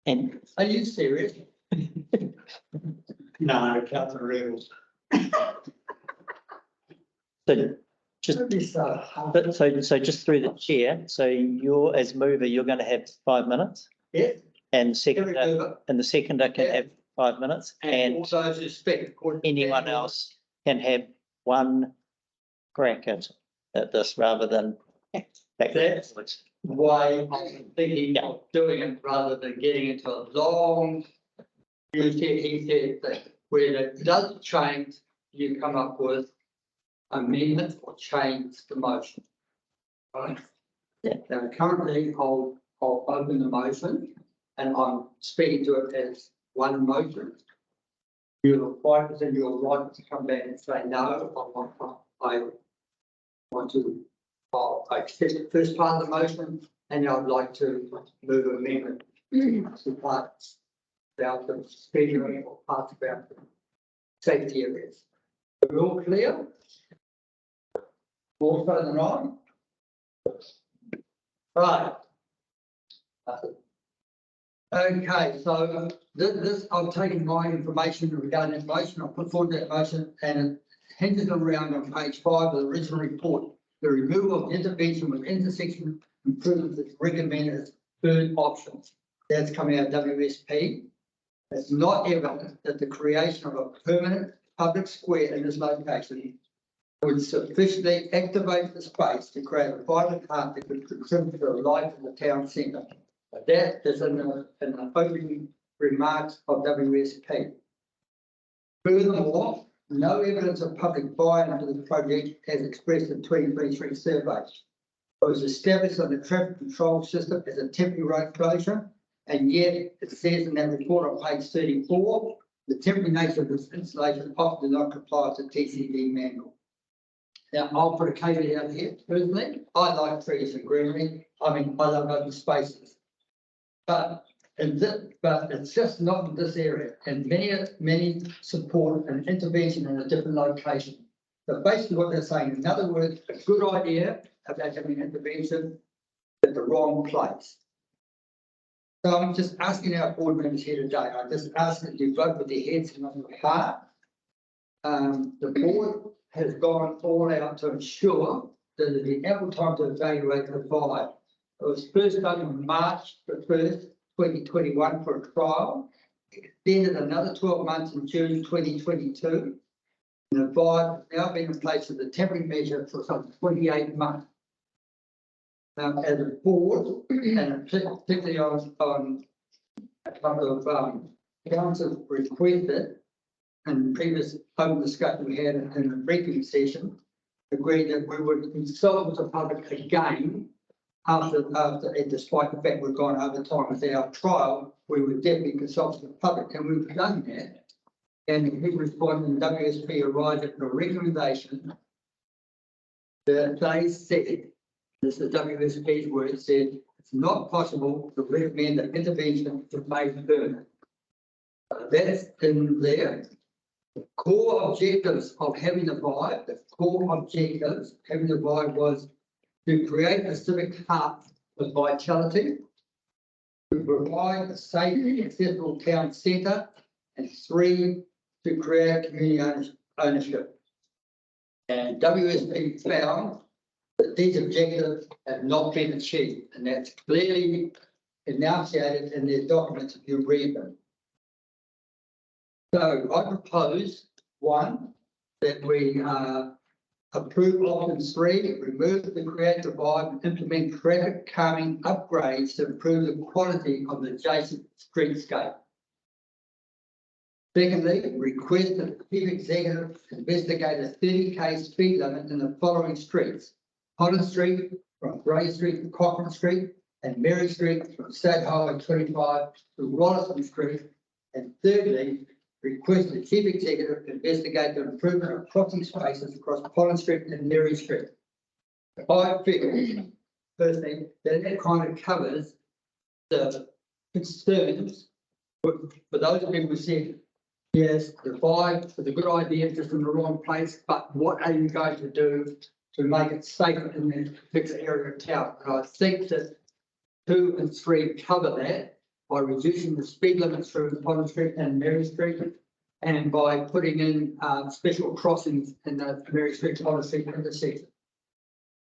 And Are you serious? No, Councillor Rebels. so just, Don't be so hard. but so just through the chair, so you're, as mover, you're going to have 5 minutes Yeah, and every seconder, mover, and the seconder can Yeah. have 5 minutes and and all those who speak. according to anyone their- else can have one crack at this rather than back and forwards. Way I'm thinking of doing it rather than getting into a long. He said that when it does change, you come up with amendments or change the motion. Right? Yeah. Now currently I'll open the motion and I'm speaking to it as one motion. You're quite within your right to come back and say, no, I want to, I'll accept the first part of the motion and I'd like to move amendment to parts about the speeding or parts about the safety areas. We're all clear? More so than I? Right. Okay, so this, I've taken my information regarding that motion, I'll put forward that motion and it hinges around on page 5 of the original report. The removal of intervention with intersection improvements is recommended as third option. That's coming out of WSP. It's not evident that the creation of a permanent public square in this location would sufficiently activate the space to create a vibrant park that could contribute to the life of the town centre. But that is in the opening remarks of WSP. Furthermore, no evidence of public buy-in to the project as expressed in 2023 survey. It was established on the traffic control system as a temporary road closure, and yet it says in that report on page 34, the temporary nature of this installation often does not comply with the TCD manual. Now, I'll put a caveat out here. Personally, I like trees and greenery. I mean, I love open spaces. But it's just not in this area, and many support an intervention in a different location. So basically what they're saying, in other words, a good idea about having intervention at the wrong place. So I'm just asking our board members here today, I just ask that you vote with your heads and not your heart. The board has gone all out to ensure that there's been ample time to evaluate the vibe. It was first done on March the 1st, 2021 for a trial, extended another 12 months in June 2022. And the vibe has now been in place as a temporary measure for some 28 months. Now, as a board, and particularly on a couple of councils requested, and previous open discussion we had in the briefing session, agreed that we would consult with the public again after, and despite the fact we've gone over time with our trial, we would definitely consult with the public, and we've done that. And he responded, and WSP arrived at a recommendation that they said, this is WSP's word, said it's not possible to recommend that intervention to made permanent. That's in there. The core objectives of having the vibe, was to create a civic heart with vitality, to provide a safe, accessible town centre, and 3, to create community ownership. And WSP found that these objectives have not been achieved, and that's clearly enunciated in their documents if you read them. So I propose, 1, that we approve option 3, remove the creative vibe and implement traffic calming upgrades to improve the quality of the adjacent streetscape. Secondly, request that the chief executive investigate a 30k speed limit in the following streets: Potter Street from Grey Street to Cochrane Street, and Mary Street from State Highway 25 to Rollison Street. And thirdly, request the chief executive to investigate the improvement of crossing spaces across Collins Street and Mary Street. I feel personally that it kind of covers the concerns for those people who said, yes, the vibe is a good idea, just in the wrong place, but what are you going to do to make it safer in that particular area of town? And I think that 2 and 3 cover that by reducing the speed limits through Collins Street and Mary Street, and by putting in special crossings in the Mary Street, Collins Street intersection.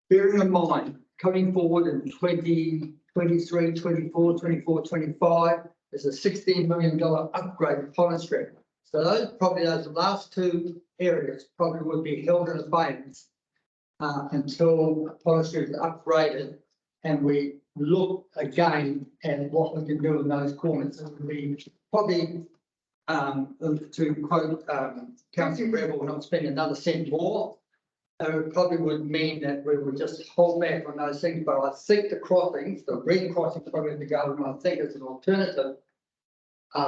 Bearing in mind, coming forward in 2023, 24, 24, 25, there's a $16 million upgrade of Collins Street. So those last 2 areas probably would be held in abeyance until Collins Street is upgraded and we look again at what we can do in those corners. It would be probably, to quote Councillor Rebel, not spend another cent more. It probably would mean that we would just hold back on those things. But I think the crossings, the red crossings probably to go, and I think as an alternative,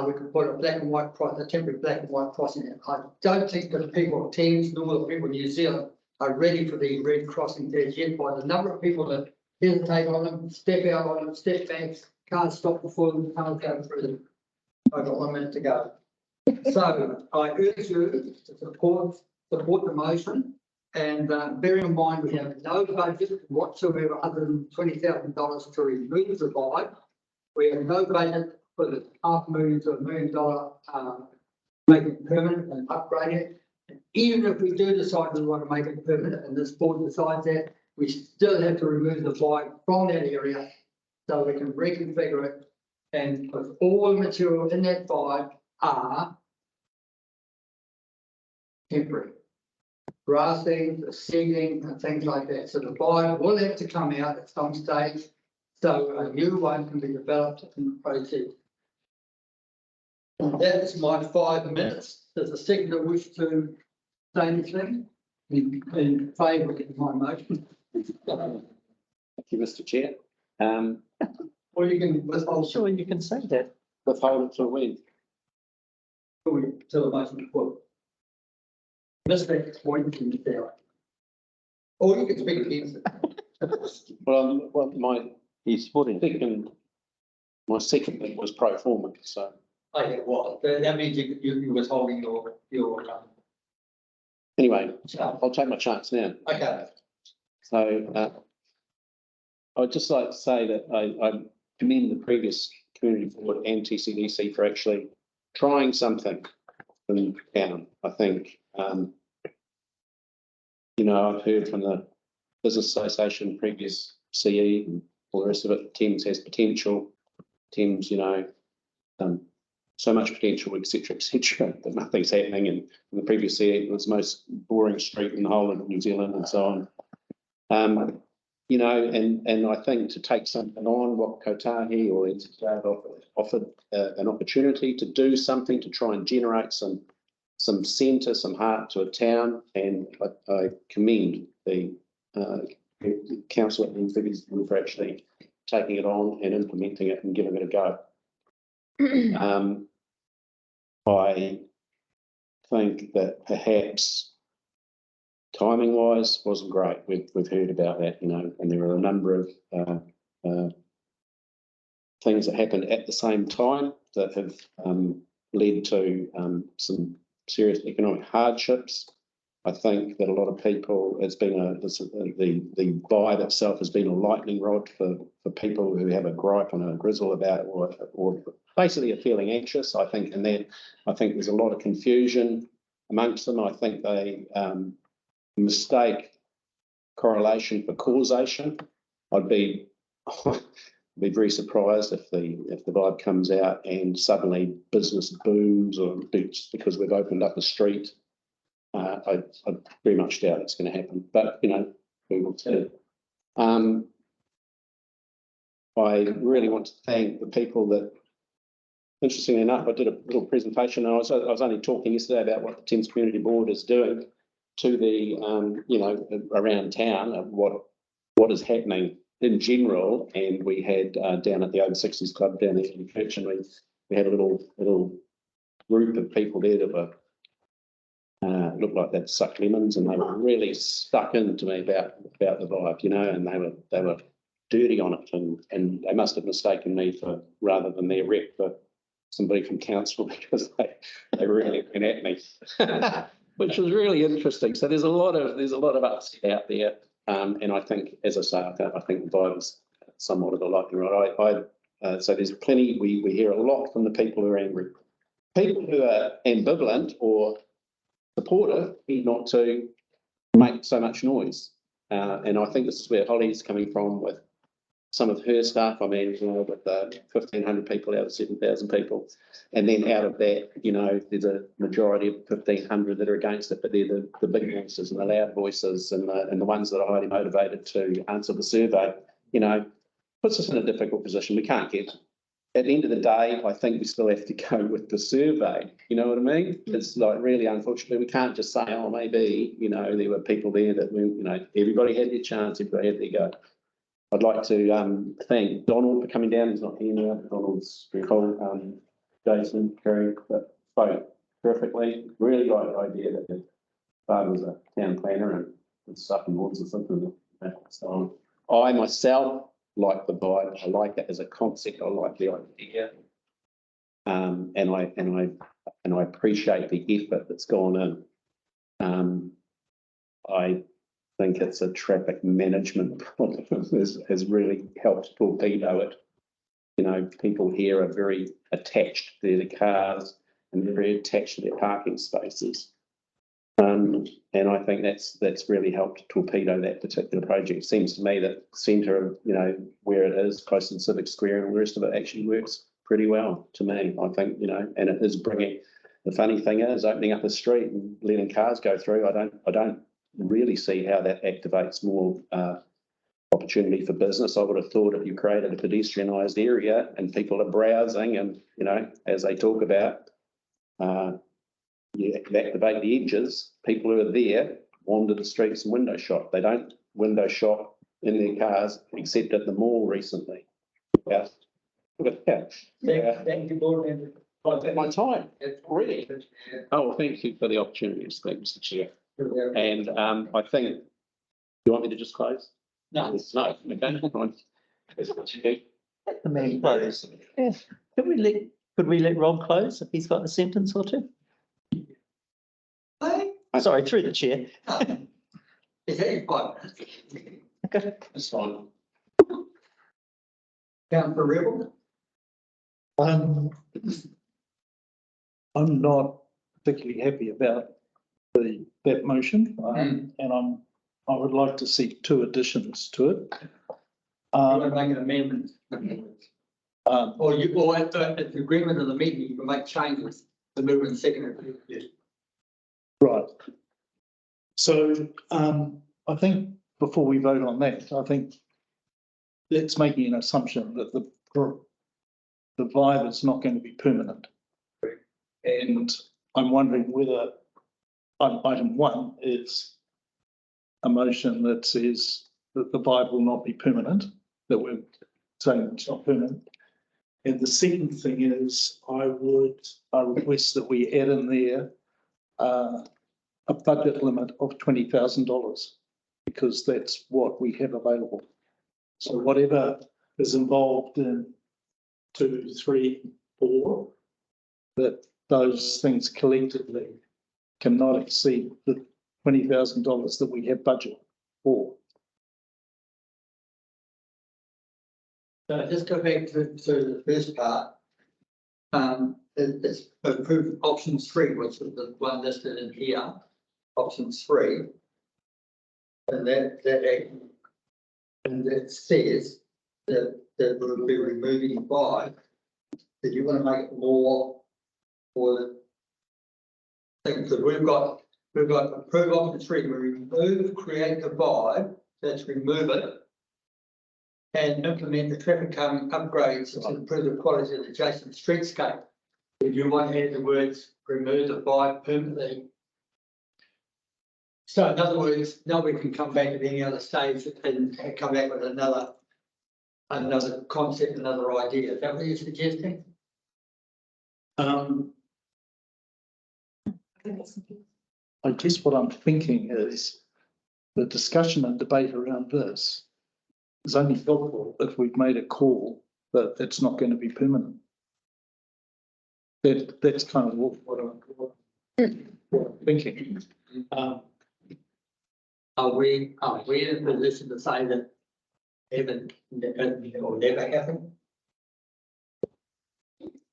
we could put a black and white cross, a temporary black and white crossing in. I don't think that the people of Thames nor the people of New Zealand are ready for the red crossing there yet by the number of people that hesitate on them, step out on them, step back, can't stop before them, can't go through them. I've got 1 minute to go. So I urge you to support the motion, and bearing in mind we have no budget whatsoever other than $20,000 to remove the vibe. We have no budget for the $500,000 to $1 million make it permanent and upgrade it. And even if we do decide we want to make it permanent and this board decides that, we still have to remove the vibe from that area so we can reconfigure it. And with all the material in that vibe are temporary. Grassing, the seeding and things like that. So the vibe will have to come out at some stage so a new one can be developed and proceed. That is my 5 minutes. Does the secretary wish to say anything in favour of my motion? Thank you, Mr. Chair. Or you can I'm sure you can say that. Withhold it till when? Till the motion is put. Mr. Point can be there. Or you can speak against it. Well, He's putting. my second bit was pro forma, so. Okay, well, that means you was holding your. Anyway, I'll take my chance now. Okay. So I'd just like to say that I commend the previous community board and TCDC for actually trying something in town. I think, I've heard from the Business Association, previous CE and all the rest of it, Thames has potential. Thames, so much potential, etc., but nothing's happening. And in the previous CE, it was the most boring street in the whole of New Zealand and so on. And I think to take something on what Kotahi or NZJ offered an opportunity to do something to try and generate some centre, some heart to a town, and I commend the council and figures for actually taking it on and implementing it and giving it a go. I think that perhaps timing-wise wasn't great. We've heard about that, and there were a number of things that happened at the same time that have led to some serious economic hardships. I think that a lot of people, it's been the vibe itself has been a lightning rod for people who have a gripe and a grizzle about it, or basically are feeling anxious. I think there's a lot of confusion amongst them. I think they mistake correlation for causation. I'd be very surprised if the vibe comes out and suddenly business booms or boots because we've opened up a street. I very much doubt it's going to happen, but we will see. I really want to thank the people that, interestingly enough, I did a little presentation. And I was only talking yesterday about what the Thames Community Board is doing to the around town of what is happening in general. And we had down at the Over 60s Club down there in the church, and we had a little group of people there that were looked like they'd sucked lemons, and they were really stuck into me about the vibe, you know, and they were dirty on it, and they must have mistaken me for, rather than their rep, for somebody from council, because they really went at me, which was really interesting. So there's a lot of upset out there, and I think, as I say, I think the vibe is somewhat of a lightning rod. So there's plenty. We hear a lot from the people who are angry. People who are ambivalent or supportive need not to make so much noise. And I think this is where Holly's coming from with some of her staff. I mean, you know, with 1,500 people out of 7,000 people. And then out of that, you know, there's a majority of 1,500 that are against it, but they're the big voices and the loud voices and the ones that are highly motivated to answer the survey, you know, puts us in a difficult position. We can't get, at the end of the day, I think we still have to go with the survey. You know what I mean? It's like, really, unfortunately, we can't just say, oh, maybe, you know, there were people there that, you know, everybody had their chance, everybody had their go. I'd like to thank Donald for coming down. He's not here now. Donald's very cool. Jason, Kerry, that spoke perfectly. Really got the idea that his father was a town planner and stuff in woods or something. So I myself like the vibe. I like it as a concept. I like the idea, and I appreciate the effort that's gone in. I think it's a traffic management problem has really helped torpedo it. You know, people here are very attached to their cars and they're very attached to their parking spaces. And I think that's really helped torpedo that particular project. It seems to me that centre of, you know, where it is, close to the Civic Square, and all the rest of it actually works pretty well to me. I think, you know, and it is bringing, the funny thing is opening up the street and letting cars go through. I don't really see how that activates more opportunity for business. I would have thought if you created a pedestrianised area and people are browsing and, you know, as they talk about, you activate the edges, people who are there wander the streets and window shop. They don't window shop in their cars except at the mall recently. Yeah. Thank you, board member. At my time, already. Oh, thank you for the opportunity to speak, Mr. Chair. And I think, do you want me to just close? No. No, okay. Let the man close. Yes. Could we let Rob close if he's got a sentence or two? Hey, Sorry, through the chair. is that your 5 minutes? Okay. That's fine. Councillor Rebel? I'm not particularly happy about that motion, and I would like to see 2 additions to it. You want to make an amendment? Or at the agreement of the meeting, you can make changes to move in second. Right. So I think before we vote on that, I think that's making an assumption that the vibe is not going to be permanent. And I'm wondering whether item 1 is a motion that says that the vibe will not be permanent, that we're saying it's not permanent. And the second thing is I request that we add in there a budget limit of $20,000 because that's what we have available. So whatever is involved in 2, 3, 4, that those things collectively cannot exceed the $20,000 that we have budget for. So just go back to the first part. It's approved option 3, which is the one listed in here, option 3. And that says that we'll be removing 5. Did you want to make it more for the thing? Because we've got approved option 3, we remove create the vibe, let's remove it. And implement the traffic calming upgrades to improve the quality of the adjacent streetscape. If you want to add the words remove the vibe permanently. So in other words, nobody can come back at any other stage and come back with another concept, another idea. Is that what you're suggesting? I guess what I'm thinking is the discussion and debate around this is only helpful if we've made a call that it's not going to be permanent. That's kind of what I'm thinking. Are we in a position to say that even or never happen?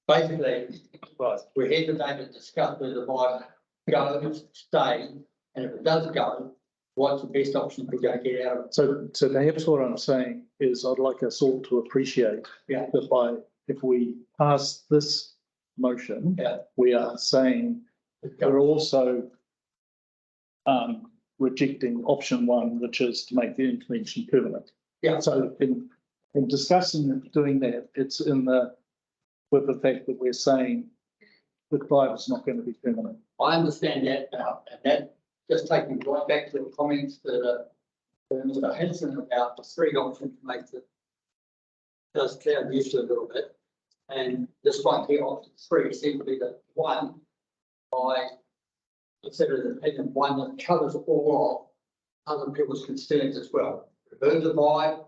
Basically, we're here today to discuss whether the vibe goes, stay, and if it does go, what's the best option to go get out of it? So perhaps what I'm saying is I'd like us all to appreciate that if we pass this motion, we are saying we're also rejecting option one, which is to make the intervention permanent. Yeah. So in discussing and doing that, it's with the fact that we're saying that 5 is not going to be permanent. I understand that now, and that just taking right back to the comments that Mr. Henson about the 3 options makes it does clear the issue a little bit. And this one here, option 3, seems to be the one I consider the opinion one that covers all of other people's concerns as well. Reverse the vibe,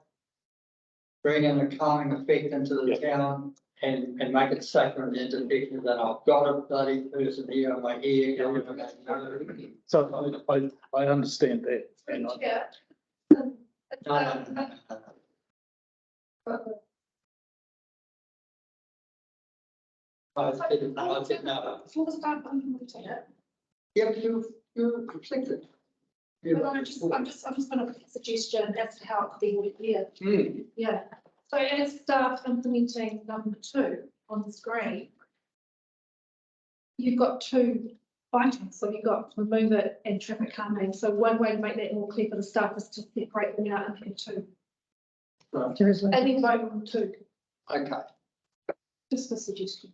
bring in a calming effect into the town, and make it safer and intervention that I've got a bloody person here on my ear. So I understand that. And I said no. Yeah, but you're conflicted. But I'm just going to make a suggestion as to how it could be with here. Yeah. So as staff implementing number 2 on the screen, you've got 2 items. So you've got remove it and traffic calming. So one way to make that more clear for the staff is to separate them out into 2. Right. And then vote on 2. Okay. Just a suggestion.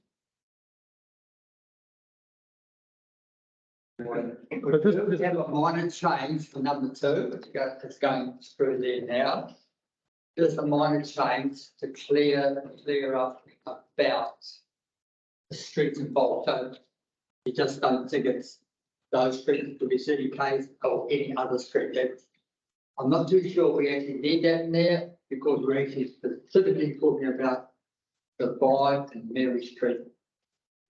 But this have a minor change for number 2, it's going through there now. There's a minor change to clear up about the streets involved. So you just don't think it's those streets to be city Ks or any other street. I'm not too sure we actually need that in there because we're actually specifically talking about the Vibe and Mary Street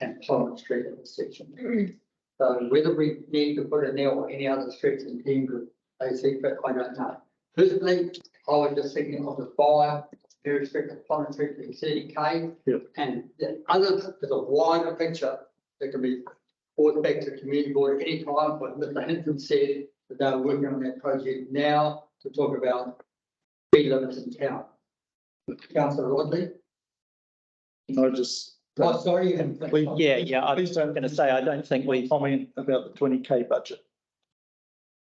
and Plymouth Street in this section. So whether we need to put in there or any other streets in Cambridge, they see, but I don't know. Personally, I was just thinking of the Vibe, Mary Street, and Plymouth Street, and City K. And the other, there's a wider picture that can be brought back to the community board at any time. But Mr. Hinton said that they're working on that project now to talk about speed limits in town. Councillor Rodley? I just. Oh, sorry. I was going to say, I don't think we comment about the 20K budget.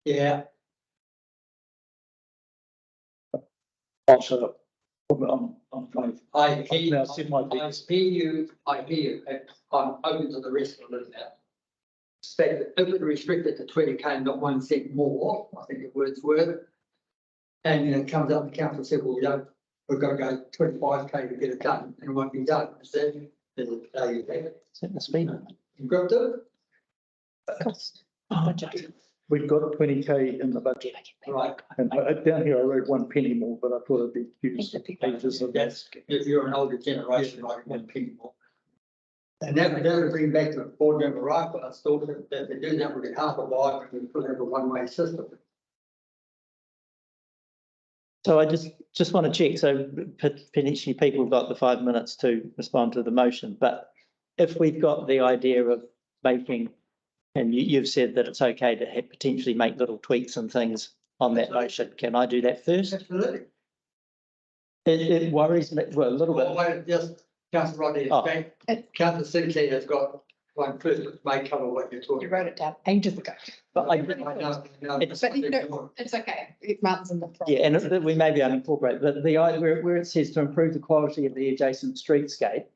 Yeah. I'll shut up. I'm fine. I hear Now, sit my you. I'm open to the rest of it now. Expect if it restricted to 20K, not 1 cent more, I think it was worth. And then it comes up, the council said, well, we've got to go 25K to get it done, and it won't be done. set the speed. You've got to, Cost budget. We've got 20K in the budget. right, And down here, I wrote 1 penny more, but I thought it'd be used pages of that. that's, if you're an older generation, like 1 penny more. And that would bring back to the board member, right, but I thought that if they do that, we'll get half a life and we could have a one-way system. So I just want to check, so potentially people have got the 5 minutes to respond to the motion, but if we've got the idea of making, and you've said that it's okay to potentially make little tweaks and things on that motion, can I do that first? Absolutely. It worries me, well, a little bit. Well, wait, just Councillor Rodney, Councillor Sinclair has got one first, which may cover what you're talking You about. wrote it down ages ago. But I know. It's- But you know, it's okay. It runs in the. Yeah, and we may be able to incorporate, but the where it says to improve the quality of the adjacent streetscape,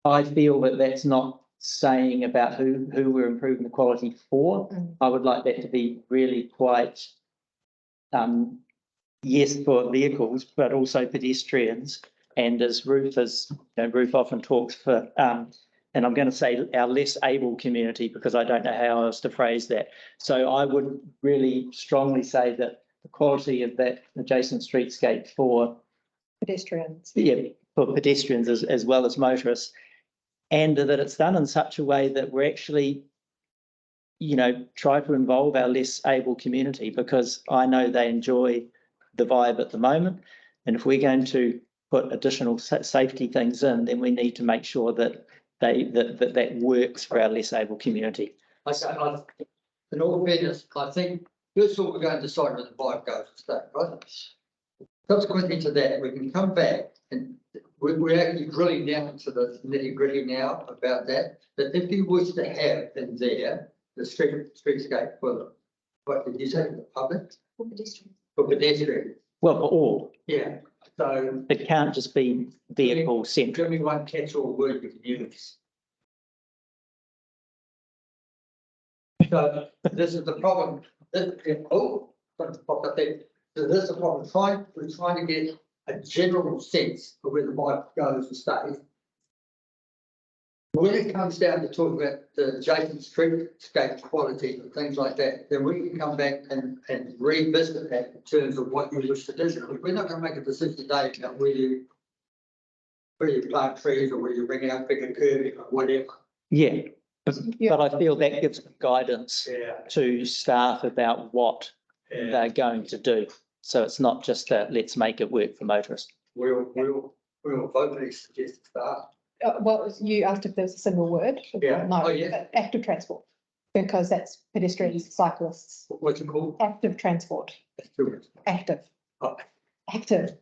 I feel that that's not saying about who we're improving the quality for. I would like that to be really quite, yes, for vehicles, but also pedestrians. And as Ruth often talks for and I'm going to say our less able community because I don't know how else to phrase that. So I would really strongly say that the quality of that adjacent streetscape for Pedestrians. for pedestrians as well as motorists, and that it's done in such a way that we're actually, try to involve our less able community, because I know they enjoy the vibe at the moment. And if we're going to put additional safety things in, then we need to make sure that that works for our less able community. In all fairness, I think first of all, we're going to decide where the vibe goes to stay, right? Subsequently to that, we can come back and we're actually drilling down into the nitty gritty now about that. That if you wish to have in there the streetscape for, what did you say, the public? For pedestrians. For pedestrians. Well, for all. Yeah. So It can't just be vehicle centric. give me one catch-all word you can use. So this is the problem. This is the problem. We're trying to get a general sense of where the bike goes and stays. When it comes down to talking about the adjacent streetscape quality and things like that, then we can come back and revisit that in terms of what you wish to do. We're not going to make a decision today about where you plant trees or where you bring out bigger curving or whatever. Yeah, but I feel that gives guidance Yeah. to staff about what they're going to do. So it's not just that let's make it work for motorists. We'll vocally suggest that. Well, you asked if there's a single word. Yeah. No, Oh, yeah. but active transport, because that's pedestrians, cyclists, What's it called? active transport, active, Oh. active,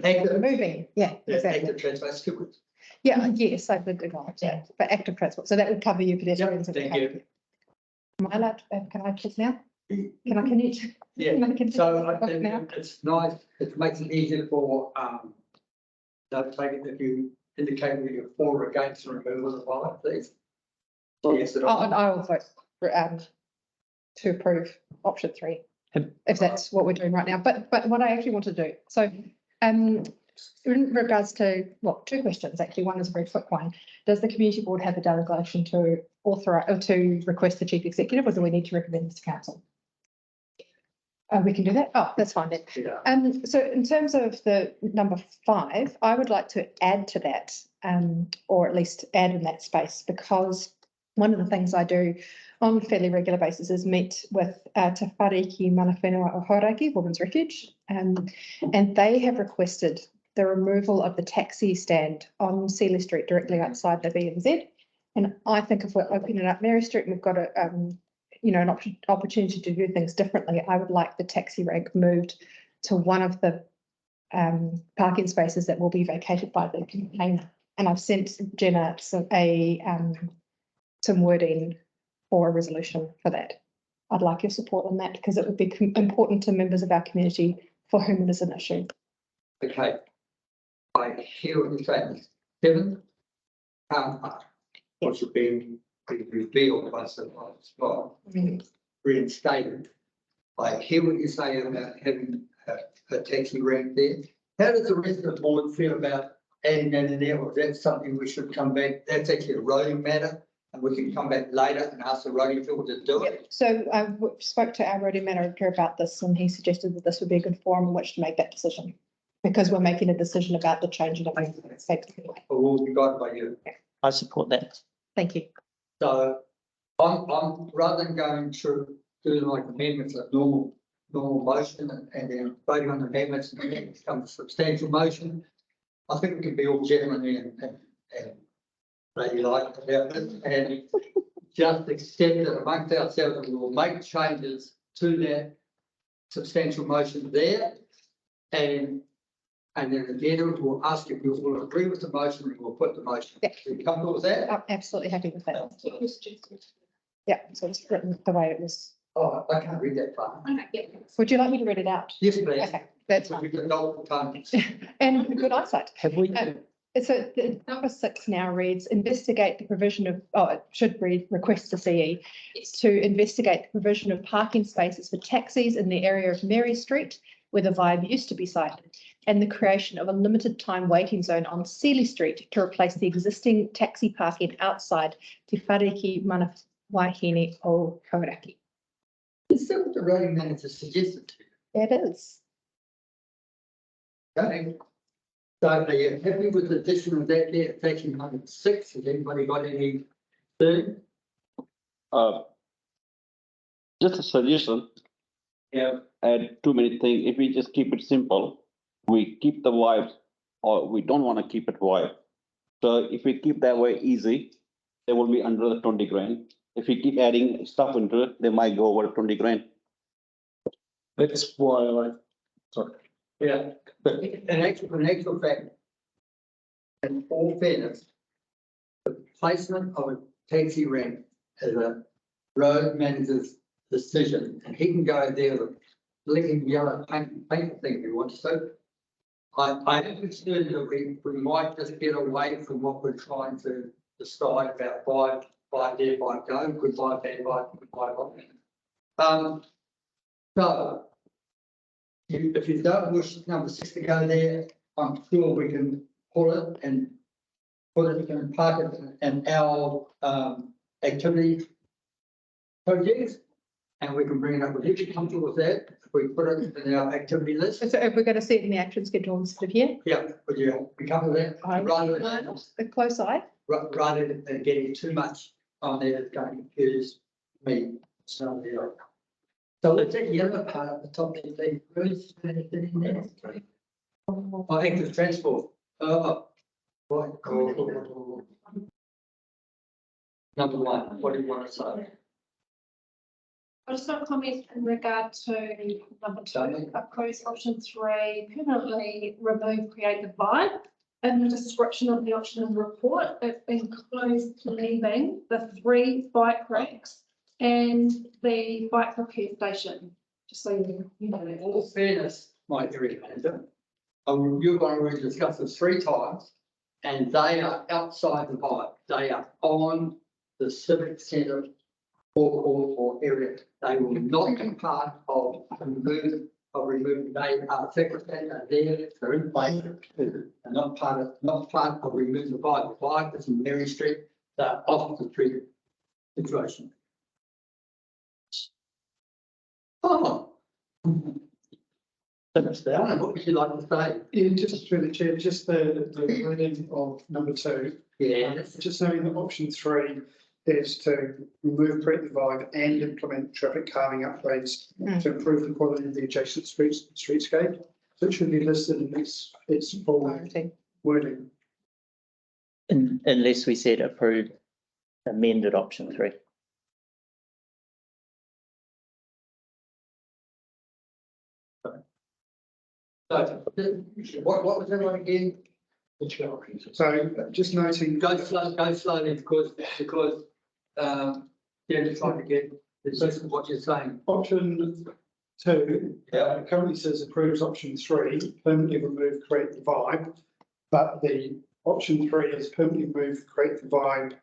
Active, moving, yeah, exactly. active transport, that's good. Yeah, yes, I did acknowledge that, but active transport, so that would cover you pedestrians. Thank you. Am I allowed, can I talk now? Can I connect? Yeah, Can I connect so I now? think it's nice, it makes it easier for, take it if you indicate whether you're for or against the removal of the bike, please. Yes, it Oh, and I will vote for, to approve option 3, if that's what we're doing right now. But what I actually want to do, so, in regards to, well, 2 questions, actually. One is a very quick one. Does the community board have a delegation to authorize or to request the chief executive, or do we need to recommend this to council? We can do that. Oh, that's fine then. Yeah. So in terms of the number 5, I would like to add to that, or at least add in that space, because one of the things I do on a fairly regular basis is meet with Te Whariki Mana Whenua o Hauraki, Women's Refuge, and they have requested the removal of the taxi stand on Sealy Street directly outside the BNZ. And I think if we're opening up Mary Street and we've got a an opportunity to do things differently, I would like the taxi rank moved to one of the parking spaces that will be vacated by the container. And I've sent Jenna some wording for a resolution for that. I'd like your support on that because it would be important to members of our community for whom it is an issue. Okay. I hear what you're saying. 7, which have been revealed by some spot, reinstated. I hear what you're saying about having a taxi rank there. How does the rest of the board feel about adding that in there? Or is that something we should come back? That's actually a roading matter, and we can come back later and ask the roading people to do it. So I spoke to our roading manager about this, and he suggested that this would be a good forum in which to make that decision, because we're making a decision about the change in safety anyway. Or will be guided by you. I support that. Thank you. So I'm rather than going through doing like amendments of normal motion and then voting on the amendments and then it becomes a substantial motion. I think we can be all gentlemanly and ladylike about this and just accept it amongst ourselves and we will make changes to that substantial motion there. And then again, we'll ask if you will agree with the motion and we'll put the motion. Yeah. Are you comfortable with that? I'm absolutely happy with that. Yeah, so it's written the way it was. Oh, I can't read that far. Would you like me to read it out? Yes, please. Okay, that's fine. We've got multiple times. And good eyesight. Have we? So the number 6 now reads, investigate the provision of, it should read, request the CE to investigate the provision of parking spaces for taxis in the area of Mary Street, where the Vibe used to be sited. and the creation of a limited time waiting zone on Seeley Street to replace the existing taxi parking outside Te Whareki Mana Waihine o Kauraki. Is that what the roading manager suggested to you? It is. Okay. So are you happy with the addition of that there, section 106? Has anybody got any third? Just a suggestion. Yeah. Add too many things. If we just keep it simple, we keep the vibe, or we don't want to keep it vibe. So if we keep that way easy, they will be under the 20 grand. If we keep adding stuff into it, they might go over 20 grand. That's why Yeah, but in actual fact, in all fairness, the placement of a taxi rank is a road manager's decision, and he can go there with blinking yellow paint thing if he wants to. I am concerned that we might just get away from what we're trying to decide about five there, five go, goodbye, bad, five on. So if you don't wish number 6 to go there, I'm sure we can pull it and put it and park it in our activity projects, and we can bring it up. Would you be comfortable with that? If we put it in our activity list? So if we're going to see it in the action schedule instead of here, Yeah, would you be comfortable with that? Rather than, a close eye. rather than getting too much on there, it's going to confuse me. So, yeah. So let's take the yellow part at the top there, please. Bruce, anything in there? Oh, active transport. Right. Number 1, what do you want to say? I just got a comment in regard to number 2, oppose option 3, permanently remove creative vibe. In the description of the option in the report, it includes leaving the 3 bike racks and the bike repair station. Just so you know In that. all fairness, my area manager, you're going to discuss this 3 times, and they are outside the bike. They are on the civic centre or area. They will not be part of removing. They are secretary, are there, they're in place, and not part of removing the bike. The bike is in Mary Street, they're off the street situation. Oh. Down. What would you like to say? Yeah, just through the chair, just the wording of number 2. Yeah. Just knowing that option 3 is to remove creative vibe and implement traffic calming upgrades to improve the quality of the adjacent streetscape. So it should be listed in its full wording. Unless we said approve amended option 3. So, what was that one again? So just noting. Go slowly because, they're trying to get the gist of what you're saying. Option 2 currently says approves option 3, permanently remove create the vibe, but the option 3 is permanently remove create the vibe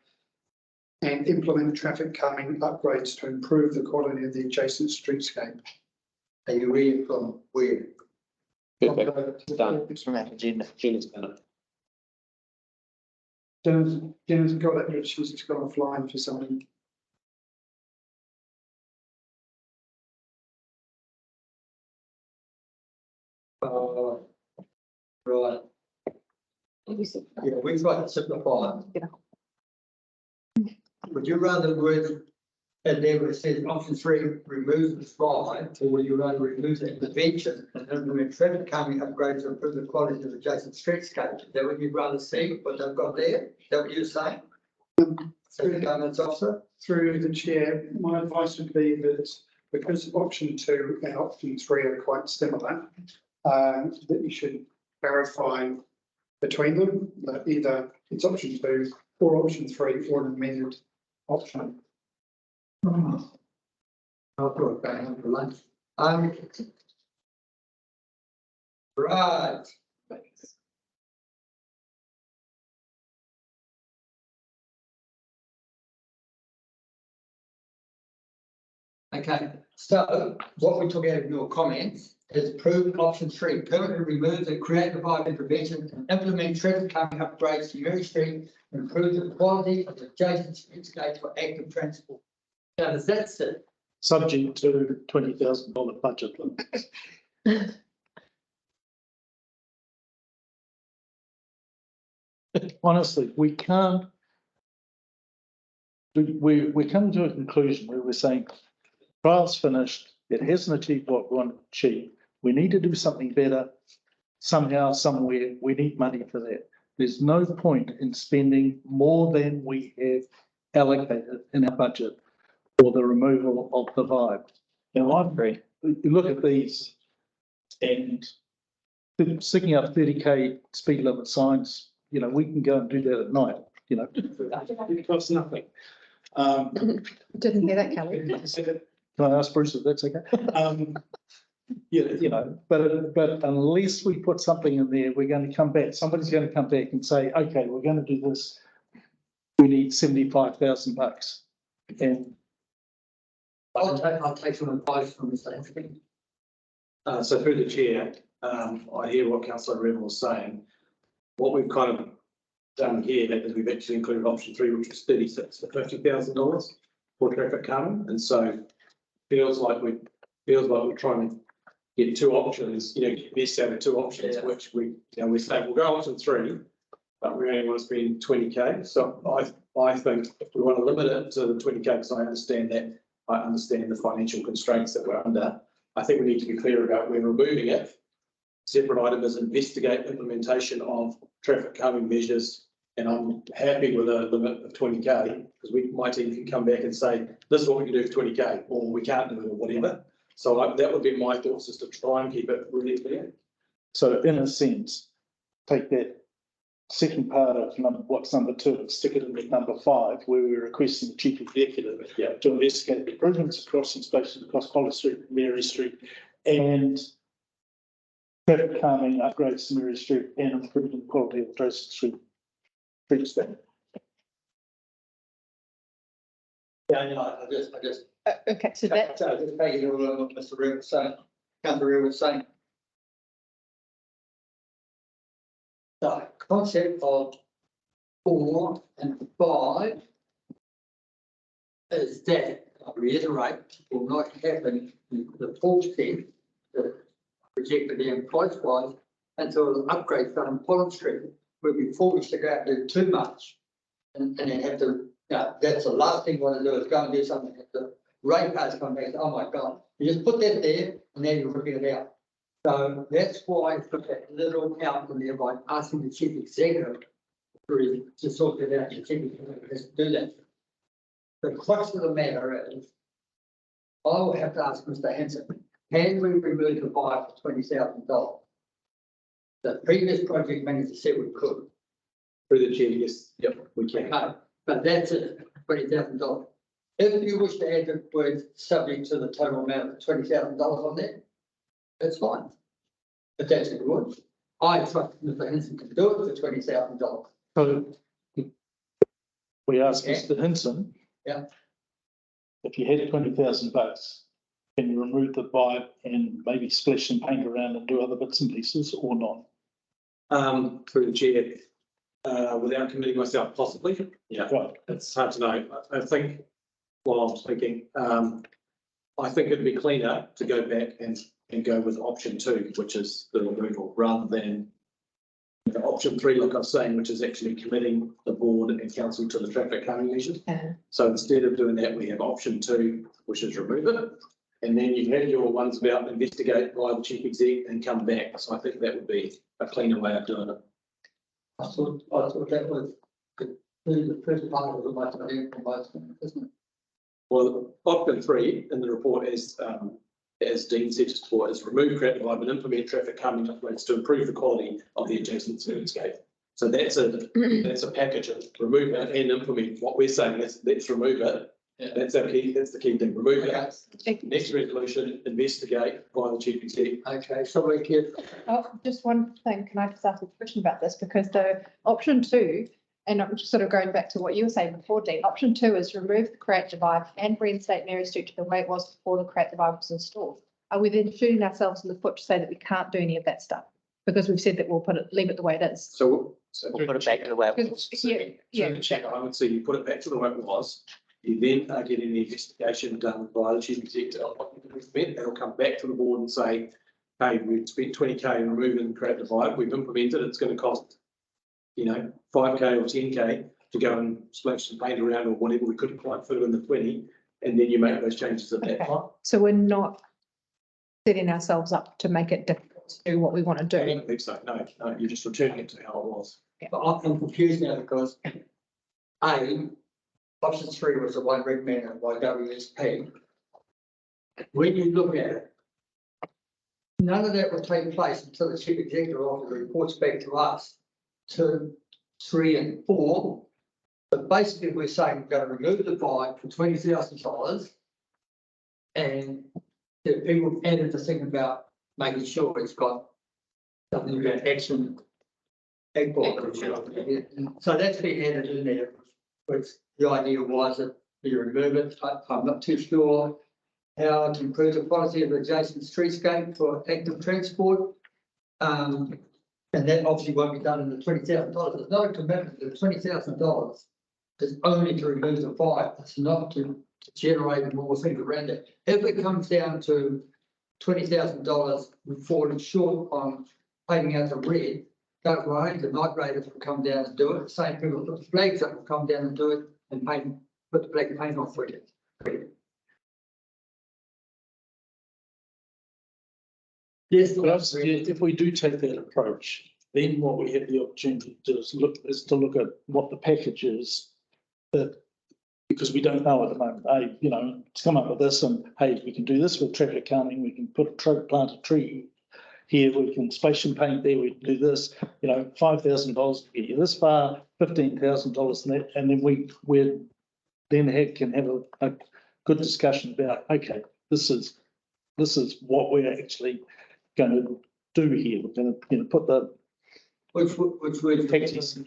and implement traffic calming upgrades to improve the quality of the adjacent streetscape. And you read it from where? Perfect. Done. It's from that agenda. Jenny's done it. Jen's got it, but she's just gone offline for something. Right. Yeah, we try to simplify it. Would you rather word and there where it says option 3, remove the slide, or would you rather remove the intervention and implement traffic calming upgrades to improve the quality of adjacent streetscape? Is that what you'd rather see, what they've got there? Is that what you're saying? Through the governance officer? Through the chair, my advice would be that because option 2 and option 3 are quite similar, that you should clarify between them that either it's option 2 or option 3 or an amended option. Oh. I'll go back home for lunch. Right. Okay, so what we took out of your comments has approved option 3, permanently remove the create divide intervention and implement traffic calming upgrades to Mary Street, and improve the quality of the adjacent streetscape for active transport. Now, does that sit? Subject to $20,000 budget limit. Honestly, we can't. We're coming to a conclusion where we're saying, trial's finished, it hasn't achieved what we want to achieve. We need to do something better. Somehow, somewhere, we need money for that. There's no point in spending more than we have allocated in our budget for the removal of the vibe. Now, I agree. You look at these and sticking up 30k speed limit signs, you know, we can go and do that at night, you know, it costs nothing. Didn't hear that, Kelly. Can I ask Bruce if that's okay? You know, but unless we put something in there, we're going to come back. Somebody's going to come back and say, okay, we're going to do this. We need $75,000. And I'll take some advice from this. So through the chair, I hear what Councillor Revel was saying. What we've kind of done here is we've actually included option 3, which was 36 for $50,000 for traffic calming, and so feels like we're trying to get 2 options, you know, get best out of 2 options, which we, you know, we say we'll go option 3, but we only want to spend 20k. So I think if we want to limit it to the 20k, because I understand the financial constraints that we're under. I think we need to be clear about when removing it. Separate item is investigate implementation of traffic calming measures, and I'm happy with a limit of 20k, because we might even come back and say this is what we can do for 20k, or we can't do it, or whatever. So that would be my thoughts, is to try and keep it really clear. so in a sense, take that second part of what's number 2 and stick it in number 5, where we're requesting the chief executive to investigate improvements across spaces across Hollis Street, Mary Street, and traffic calming upgrades to Mary Street, and improving the quality of the street space. Yeah, no, I just. Okay, so that, So just take it all what Mr. Revel was saying, Councillor Revel was saying. The concept of 4 and 5 is that, I reiterate, will not happen in the full extent that projected in price wise until the upgrades done on Pollen Street. We'll be foolish to go out and do too much and then have to, that's the last thing we want to do, is go and do something that the ratepayers come back and say, oh my God, you just put that there and then you're ripping it out. So that's why I put that little out in there by asking the chief executive to sort it out. The chief executive has to do that. The crux of the matter is, I will have to ask Mr. Hanson, can we remove the buy for $20,000? The previous project manager said we could. Through the chair, yes, yep, we can. Okay, but that's it, $20,000. If you wish to add the word subject to the total amount of $20,000 on there, that's fine. But that's what we want. I trust Mr. Hinson can do it for $20,000. So we asked Mr. Hinson. Yeah. If you had $20,000, can you remove the vibe and maybe splash some paint around and do other bits and pieces, or not? Through the chair, without committing myself, possibly. Yeah, Right. it's hard to know. I think, while I'm speaking, I think it'd be cleaner to go back and go with option 2, which is the removal, rather than option 3, like I was saying, which is actually committing the board and council to the traffic calming measures. So instead of doing that, we have option 2, which is remove it. And then you had your ones about investigate by the chief exec and come back. So I think that would be a cleaner way of doing it. I thought that was the first part of the most important, isn't it? Well, option 3 in the report is, as Dean said just before, is remove create vibe and implement traffic calming upgrades to improve the quality of the adjacent streetscape. So that's a package of remove it and implement. What we're saying is let's remove it. Yeah. That's our key. That's the key thing. Remove it. Next resolution, investigate by the chief exec. Okay, so we can. oh, just one thing, can I just ask a question about this? Because the option 2, and I'm just sort of going back to what you were saying before, Dean, option 2 is remove the create divide and reinstate Mary Street to the way it was before the create divide was installed. are we then shooting ourselves in the foot to say that we can't do any of that stuff? Because we've said that we'll leave it the way it is. So We'll put it back to the way it was. Yeah, Chair, I would say you put it back to the way it was. You then are getting the investigation done by the chief executive. They'll come back to the board and say, hey, we've spent 20K removing create the vibe. We've implemented it. It's going to cost, 5K or 10K to go and splash some paint around or whatever. We couldn't quite fit it in the 20. And then you make those changes at that time. so we're not setting ourselves up to make it difficult to do what we want to I do. don't think so. No, you're just returning it to how it was. But I'm confused now because option 3 was the one recommended by WSP. When you look at it, none of that will take place until the chief executive officer reports back to us 2, 3 and 4. But basically we're saying we're going to remove the vibe for $20,000 and the people added the thing about making sure it's got something about action. So that's been added in there, which the idea was that you remove it. I'm not too sure how to improve the quality of adjacent streetscape for active transport. And that obviously won't be done in the $20,000. It's not a commitment to $20,000. It's only to remove the vibe. It's not to generate more things around it. If it comes down to $20,000, we've fallen short on painting out the red. Don't worry, the night raiders will come down and do it. Same people put the flags up will come down and do it and put the black paint on for it. Yes, But if we do take that approach, then what we have the opportunity to do is to look at what the package is that, because we don't know at the moment, to come up with this and, hey, we can do this with traffic calming, we can plant a tree here, we can splash and paint there, we can do this, $5,000 to get you this far, $15,000 and then we can have a good discussion about, okay, this is what we're actually going to do here. We're going to put the which word taxis.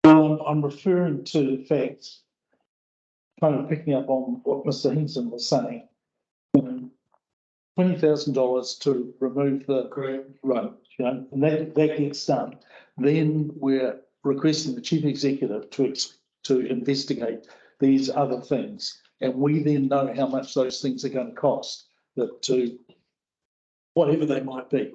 I'm referring to the fact, kind of picking up on what Mr. Hinson was saying. $20,000 to remove the road, and that gets done. Then we're requesting the chief executive to investigate these other things, and we then know how much those things are going to cost. To whatever they might be.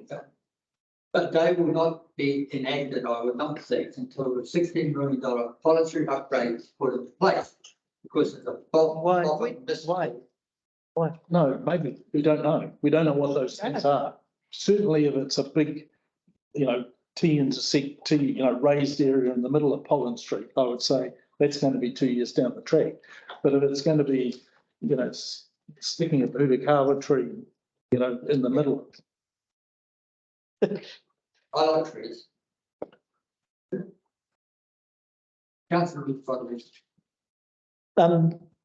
But they will not be enacted, I would not think, until the $16 million voluntary upgrade is put into place. Because it's a Why? No, maybe, we don't know. We don't know what those things are. Certainly if it's a big, raised area in the middle of Pollen Street, I would say that's going to be 2 years down the track. But if it's going to be, sticking a Budakawa tree, in the middle. I like trees. Councillor,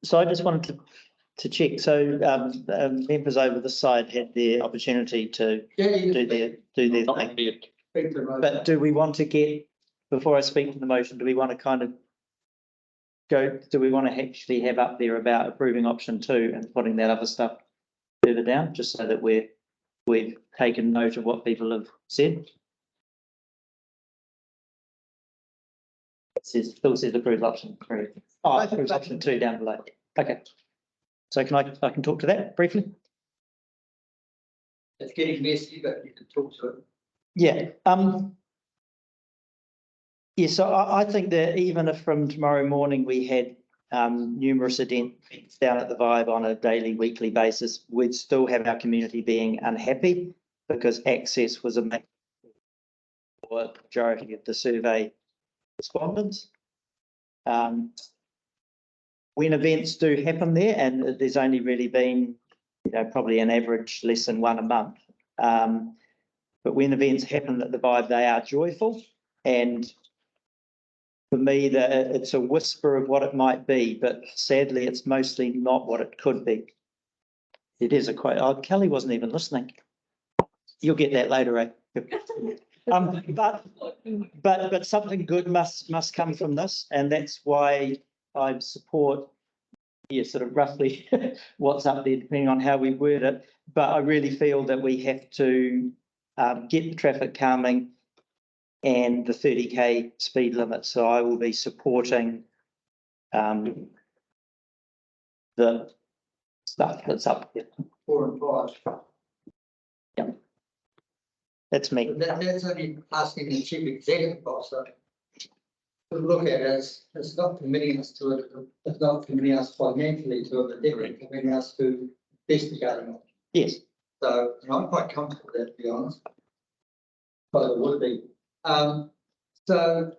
So I just wanted to check. So members over the side had the opportunity to do their thing. But do we want to get, before I speak to the motion, do we want to kind of do we want to actually have up there about approving option 2 and putting that other stuff further down, just so that we've taken note of what people have said? Phil says approve option 3. Oh, approve option 2 down below. Okay. So I can talk to that briefly? it's getting messy, but you can talk to it. Yeah. Yeah, so I think that even if from tomorrow morning we had numerous events down at the Vibe on a daily, weekly basis, we'd still have our community being unhappy because access was a majority of the survey respondents. When events do happen there, and there's only really been, probably an average less than one a month. But when events happen at the Vibe, they are joyful. And for me, it's a whisper of what it might be, but sadly, it's mostly not what it could be. It is a quite, oh, Kelly wasn't even listening. You'll get that later, eh? But something good must come from this, and that's why I support yeah, sort of roughly what's up there, depending on how we word it. But I really feel that we have to get the traffic calming and the 30k speed limit. So I will be supporting the stuff that's up there. 4 and 5. That's me. That's only asking the chief executive officer to look at it. It's not committing us to it. It's not committing us financially to it, but definitely committing us to investigating it. Yes. So, and I'm quite comfortable with that, to be honest. But it would be. So,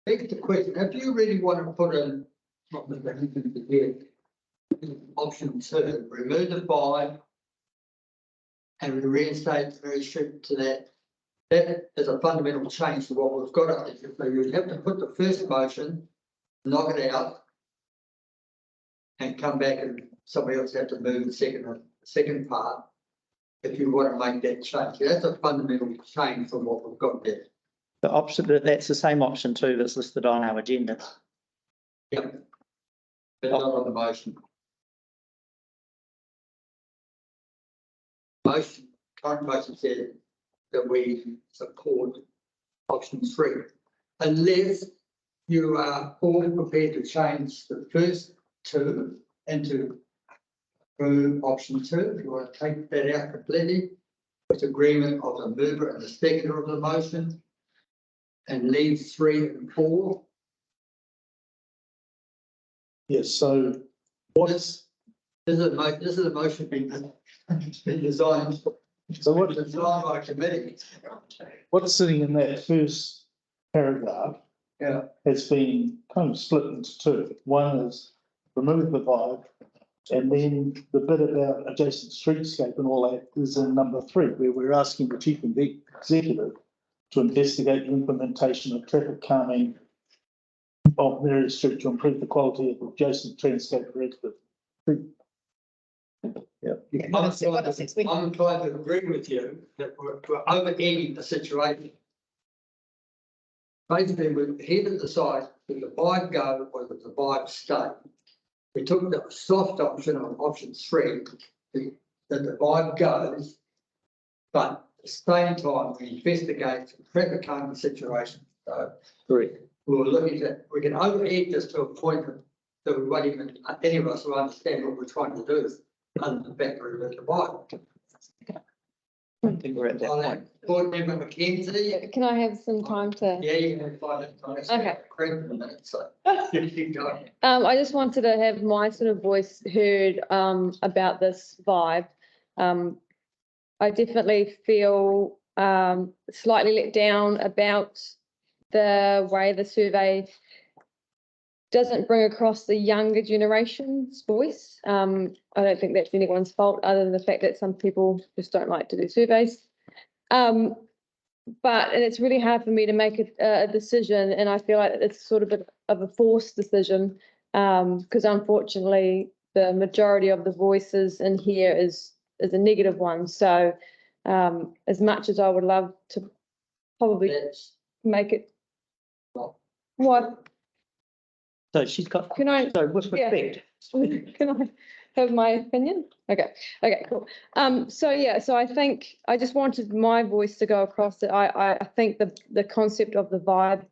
back to the question, if you really want to put in what was here, option 2, remove the 5 and we reinstate very strict to that. That is a fundamental change to what we've got up there. So you have to put the first motion, knock it out, and come back and somebody else have to move the second part if you want to make that change. That's a fundamental change from what we've got there. The option, that's the same option 2 that's listed on our agenda. Yep. But not on the motion. Current motion said that we support option 3. Unless you are all prepared to change the first 2 into option 2, if you want to take that out completely, with agreement of the mover and the seconder of the motion, and leave 3 and 4. Yes, so what's, This is a motion being designed. so what, Designed by committee. what's sitting in that first paragraph? Yeah. Has been kind of split into 2. One is remove the vibe, and then the bit about adjacent streetscape and all that is in number 3, where we're asking the chief executive to investigate the implementation of traffic calming of Mary Street to improve the quality of adjacent trandscape resident. I'm trying to agree with you that we're over-egging the situation. Basically, we're here to decide if the vibe go or if the vibe stay. We took the soft option on option 3, that the vibe goes, but at the same time, we investigate the traffic calming situation. So, Correct. we were looking at, we can over-egg this to a point that we won't even, any of us will understand what we're trying to do, other than the fact that we're at the vibe. I think we're at that point. Board member McKenzie. Can I have some time to? Yeah, you can have 5 minutes. Okay. Credit in a minute, so. You keep going. I just wanted to have my sort of voice heard about this vibe. I definitely feel slightly let down about the way the survey doesn't bring across the younger generation's voice. I don't think that's anyone's fault, other than the fact that some people just don't like to do surveys. And it's really hard for me to make a decision, and I feel like it's sort of a forced decision, because unfortunately the majority of the voices in here is a negative one. So as much as I would love to probably make it. What? So she's got, Can I? so with Yeah. respect. Can I have my opinion? Okay, cool. So yeah, so I think I just wanted my voice to go across it. I think the concept of the vibe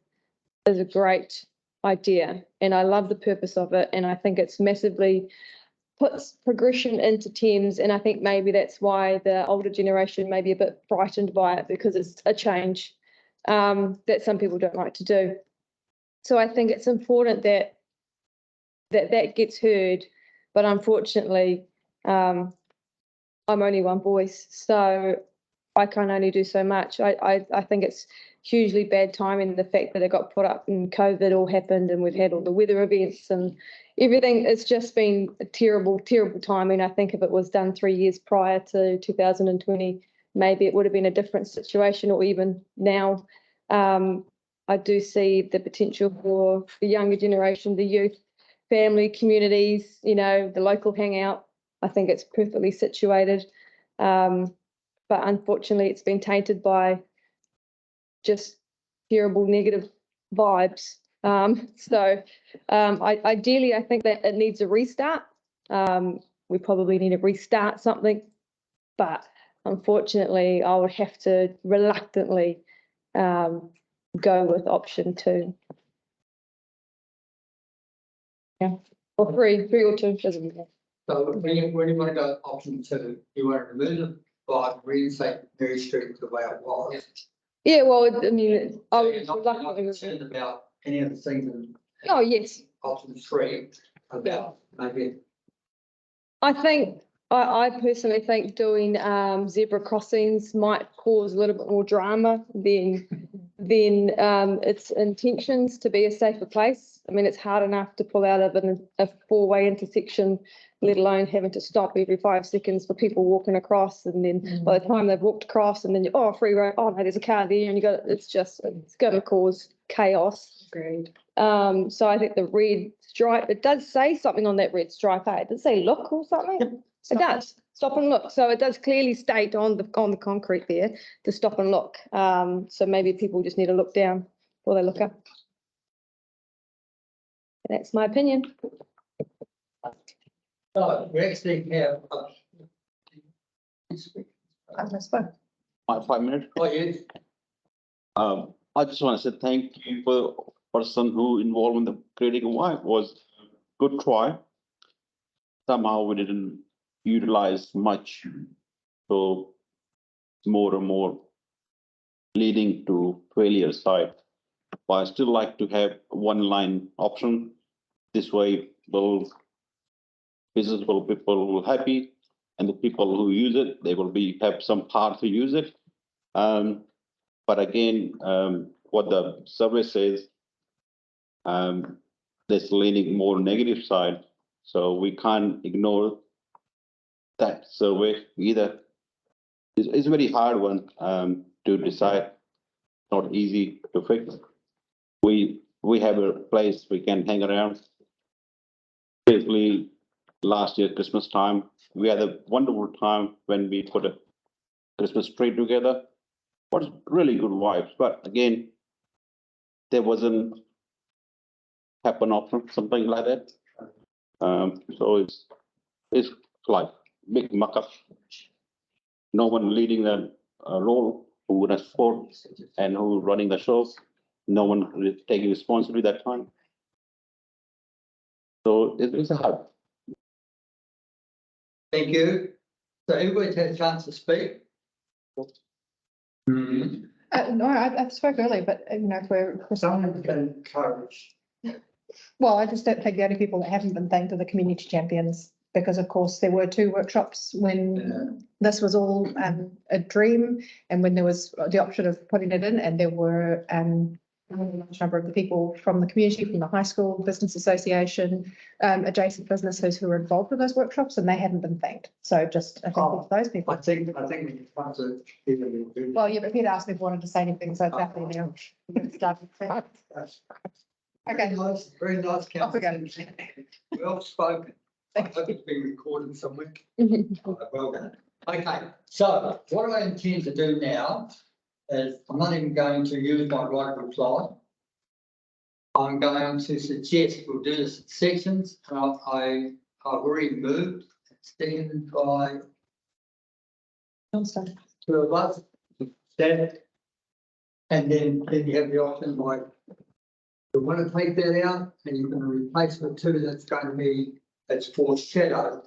is a great idea, and I love the purpose of it, and I think it's massively puts progression into Thames, and I think maybe that's why the older generation may be a bit frightened by it, because it's a change that some people don't like to do. So I think it's important that gets heard, but unfortunately, I'm only one voice, so I can only do so much. I think it's hugely bad timing, the fact that it got put up and COVID all happened, and we've had all the weather events and everything. It's just been a terrible, terrible timing. I think if it was done 3 years prior to 2020, maybe it would have been a different situation, or even now. I do see the potential for the younger generation, the youth, family, communities, the local hangout. I think it's perfectly situated. But unfortunately, it's been tainted by just terrible negative vibes. Ideally, I think that it needs a restart. We probably need to restart something, but unfortunately, I would have to reluctantly go with option 2. Yeah, or three or 2, doesn't matter. So when you want to go option 2, you want to remove the vibe, reinstate Mary Street the way it was. Yeah, well, I mean, I So would you're not reluctantly. concerned about any of the things in Oh, yes. option 3 about maybe. I personally think doing zebra crossings might cause a little bit more drama than its intentions to be a safer place. I mean, it's hard enough to pull out of a 4-way intersection, let alone having to stop every 5 seconds for people walking across. And then by the time they've walked across, and then free road, oh no, there's a car there, and it's going to cause chaos. Agreed. So I think the red stripe, it does say something on that red stripe, eh? It does say look or something. Yep. It does, stop and look. So it does clearly state on the concrete there to stop and look. So maybe people just need to look down before they look up. That's my opinion. So we actually have. My 5 minutes. Oh, yes. I just want to say thank you for the person who involved in the creating why was good try. Somehow we didn't utilize much, so more and more leading to failure side. But I still like to have one line option. This way, people will happy, and the people who use it, they will have some power to use it. But again, what the survey says, there's leaning more negative side, so we can't ignore that survey either. It's a very hard one to decide. Not easy to fix. We have a place we can hang around. Basically, last year Christmas time, we had a wonderful time when we put a Christmas tree together. Was really good vibes, but again, there wasn't happen option, something like that. So it's like big muck up. No one leading the role who would have sport and who running the shows. No one really taking responsibility that time. So it's a hard. Thank you. So everybody's had a chance to speak. No, I spoke earlier, but if we're. Someone can encourage. Well, I just don't think the only people that haven't been thanked are the community champions, because of course there were 2 workshops when this was all a dream, and when there was the option of putting it in, and there were a number of the people from the community, from the high school, business association, adjacent businesses who were involved with those workshops, and they hadn't been thanked. So just I think those people. I think we can come to. Well, yeah, but Peter asked me if I wanted to say anything, so it's happening now. Okay. Very nice, Off we go. Well spoken. I Thank hope it's been recorded somewhere. Well done. Okay, so what I intend to do now is I'm not even going to use my right of reply. I'm going to suggest we'll do this in sections. I've already moved, seconded by Johnston. 2 of us. That, and then you have the option like you want to take that out and you're going to replace with 2 that's going to be, it's foreshadowed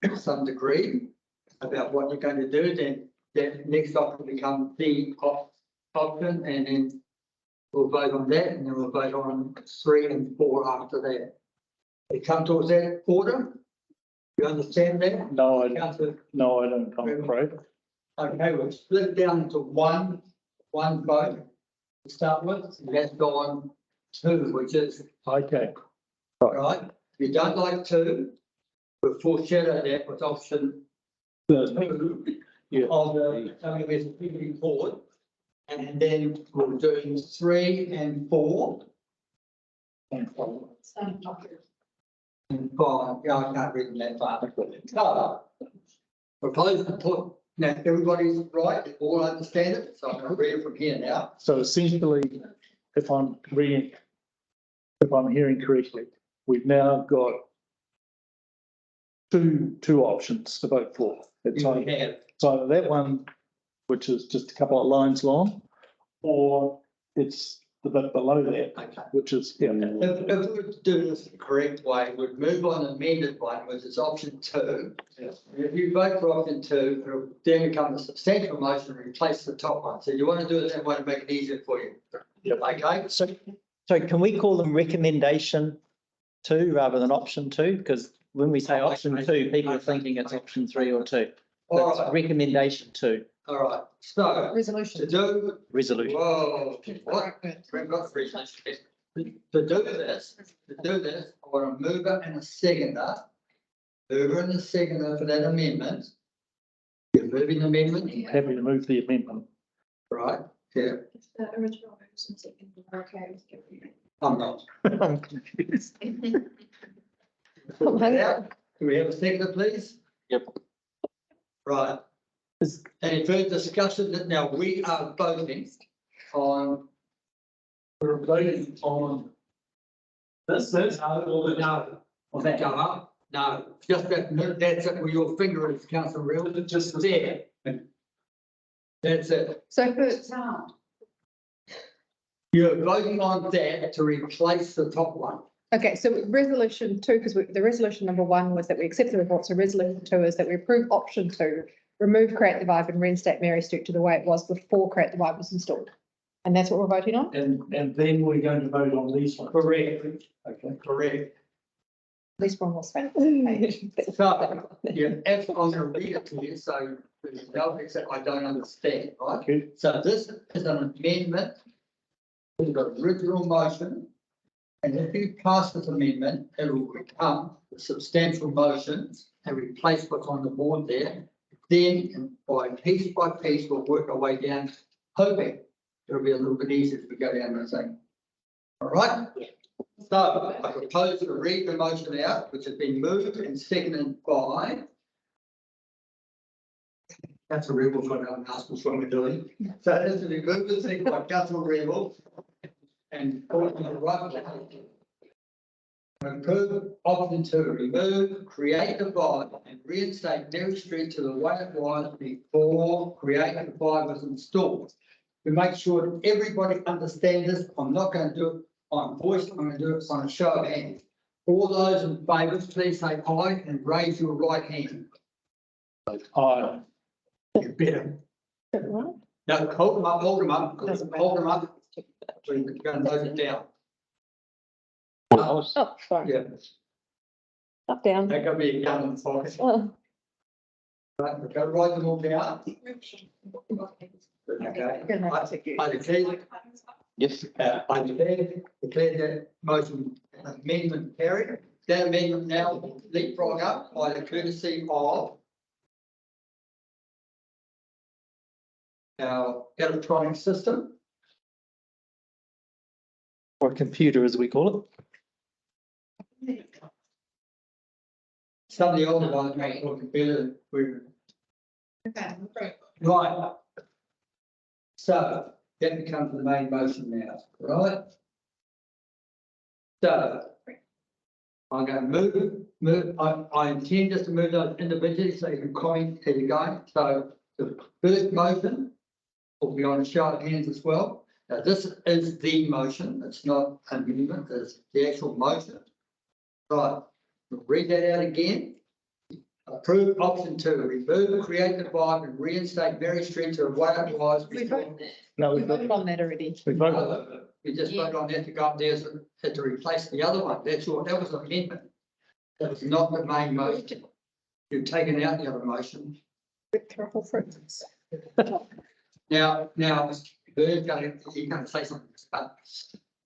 to some degree about what you're going to do. Then that next option becomes the option, and then we'll vote on that, and then we'll vote on 3 and 4 after that. It comes towards that order. You understand that? No, I Councillor? don't, I'm afraid. Okay, we'll split down into one vote to start with, and that's on 2, which is Okay. right. If you don't like 2, we'll foreshadow that with option 2 Yeah. of the WSP report, and then we'll do 3 and 4. And 5. Yeah, I can't read that far. So, propose to put, now everybody's right, they all understand it, so I'm going to read it from here now. So essentially, if I'm reading if I'm hearing correctly, we've now got two options to vote for. It's either that one, which is just a couple of lines long, or it's the bit below that, which is, If we were to do this the correct way, we'd move on amended one, which is option 2. If you vote for option 2, it'll then become a substantial motion and replace the top one. So you want to do it that way to make it easier for you. Okay? So can we call them recommendation 2 rather than option 2? Because when we say option 2, people are thinking it's option 3 or 2. All It's right. recommendation 2, All right. So to Resolution. do, resolution. whoa, what? We've got resolution. To do this, I want a mover and a seconder. Mover and a seconder for that amendment. You're moving the amendment, happy to move the amendment. right? Yeah, The original motion second, okay, with everything. I'm not. I'm confused. Put that out. Do we have a seconder, please? Yep. Right. Any further discussion? Now, we are voting on. We're voting on. This, or the no? Will that go up? No, just that, that's it, where your finger is, Councillor Real, just there. That's it. So for, You're voting on that to replace the top one. okay, so resolution 2, because the resolution number 1 was that we accept the report. So resolution 2 is that we approve option 2, remove Create the Vibe and reinstate Mary Street to the way it was before Create the Vibe was installed. And that's what we're voting on? And then we're going to vote on these ones. Correct. Okay. Correct. At least one was found. So, yeah, if I'm gonna read it to you, so there's no except I don't understand, right? Okay. So this is an amendment to the original motion. And if you pass this amendment, it will become a substantial motion and replace what's on the board there. Then by piece, we'll work our way down, hoping it'll be a little bit easier as we go down the thing. All right? So I propose to read the motion out, which has been moved and seconded by. Councillor Rebel, what I'm asking what we're doing. So this has been moved and seconded by Councillor Rebel. And according to the right place. Approve option 2, remove, create the vibe and reinstate Mary Street to the way it was before Create the Vibe was installed. To make sure that everybody understands this, I'm not going to do it on voice, I'm going to do it on a show of hands. All those in favour, please say aye and raise your right hand. Aye. You better. No, hold them up, hold them up, hold them up. So you can go and note it down. Oh, sorry, Yeah, up, down. that could be a gun in the pocket. Oh, Right, we've got to write them all down. Okay. I declare, Yes. I declare that motion amendment carried. That amendment now leapfrog up by the courtesy of our electronic system. Or computer, as we call it. Some of the older ones make it look better. Right. So that becomes the main motion now, right? So I'm going to move, I intend just to move those individually so you can comment as you're going. So the first motion will be on a show of hands as well. Now, this is the motion, it's not an amendment, it's the actual motion. Right, we'll read that out again. Approve option 2, remove, create the vibe and reinstate Mary Street to the way it was. No, we voted on that already. We voted. We just voted on that to go up there to replace the other one, that's all, that was an amendment. That was not the main motion. You've taken out the other motion. Now, Bird's going to say something, but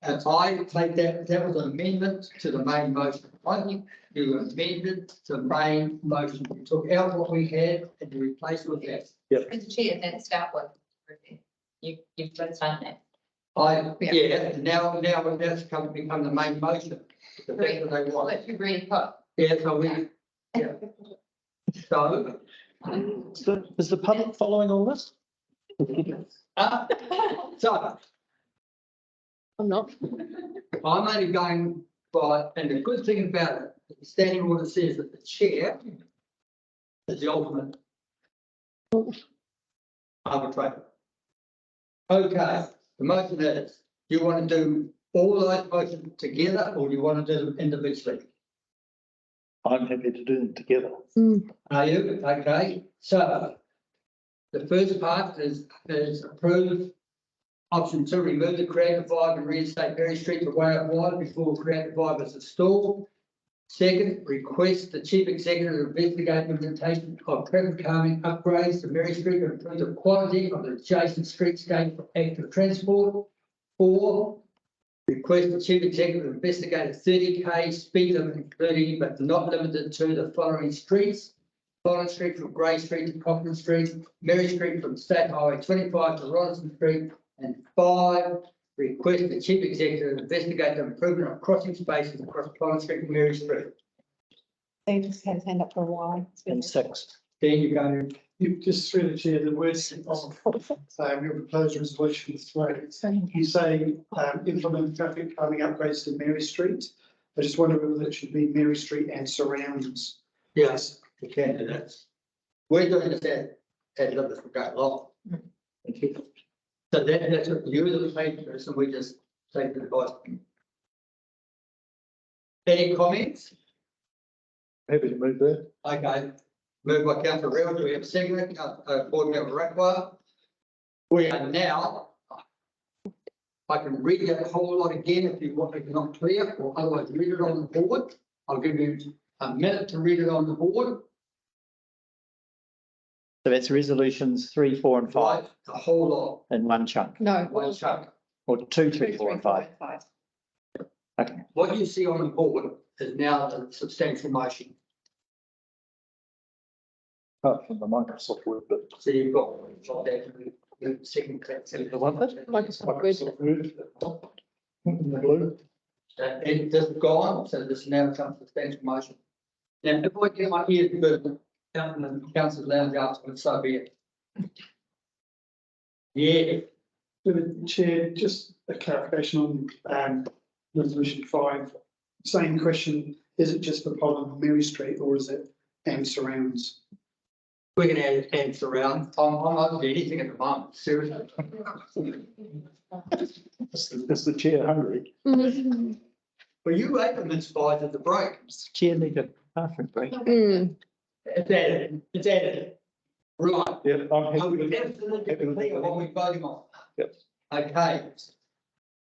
I take that was an amendment to the main motion. I think you amended to the main motion. You took out what we had and you replaced with that. Mr. Chair, that's that one. You've just done that. Now that's become the main motion. The thing that they want. What you really put. Yeah, so we, yeah. So. Is the public following all this? So I'm not. I'm only going by, and the good thing about it, the standing order says that the chair is the ultimate arbitrator. Okay, the motion is, do you want to do all those motions together or do you want to do them individually? I'm happy to do them together. Are you? Okay, so the first part is approve option 2, remove the creative vibe and reinstate Berry Street to way up wide before creative vibe is installed. Second, request the chief executive investigate implementation of traffic calming upgrades to Berry Street to improve the quality of the adjacent streetscape for active transport. 4, request the chief executive investigate a 30k speed limit, including but not limited to the following streets: Collins Street from Grey Street to Cochrane Street, Mary Street from State Highway 25 to Robinson Street, and 5, request the chief executive investigate the improvement of crossing spaces across Collins Street and Mary Street. Stephen's had his hand up for a while. It's been- And 6. There you go. You just through the chair, the words of your proposed resolution 3. You say implement traffic calming upgrades to Mary Street. I just wonder whether it should be Mary Street and surrounds. Yes, the candidates. We're doing this at Liverpool Gate Law. Thank you. So that's what you're the same person, we just take the advice. Any comments? Happy to move that. Okay, moved by Councillor Reynolds, do we have a second? Board Member Rakwa. We are now, I can read that whole lot again if you want, if it's not clear, or otherwise read it on the board. I'll give you a minute to read it on the board. So that's resolutions 3, 4 and 5 Right, the whole lot, in one chunk, No. one chunk. or 2, 3, 4 and 5. Okay. What you see on the board is now the substantial motion. Apart from the Microsoft Word, but. So you've got that second class. The one that? Microsoft Word. In the blue. It just gone, so this now becomes substantial motion. Now, if I get my ears burnt, council lounge afterwards, so be it. Yeah, To the chair, just a clarification on resolution 5. Same question, is it just for Pollen Mary Street or is it and surrounds? we can add ants around. I'm open to anything at the moment, seriously. Is the chair hungry? Well, you ate them in spite of the break. Chair need a bathroom break. It's added, it's added. Right. Yeah, I'm Are happy. we absolutely clear what we're voting on? Yep. Okay.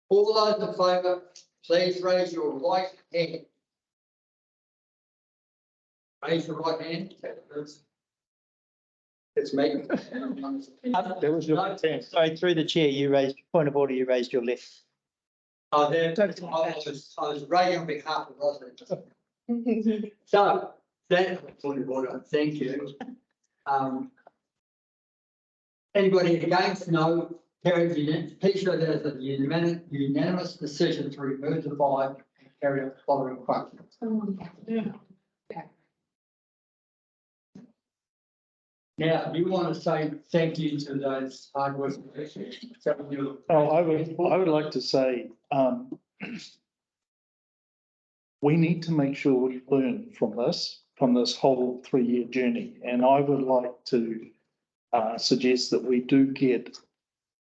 All those in favour, please raise your right hand. Raise your right hand. It's me. That was your intent. Sorry, through the chair, point of order, you raised your left. Oh, there, I was raising on behalf of Rosalind. So, that point of order, thank you. Anybody against? No. Carried unanimous. Please show that as a unanimous decision to remove the vibe and carry out the following functions. Now, you want to say thank you to those hardworking professionals. Oh, I would like to say, we need to make sure we learn from this whole 3-year journey. And I would like to suggest that we do get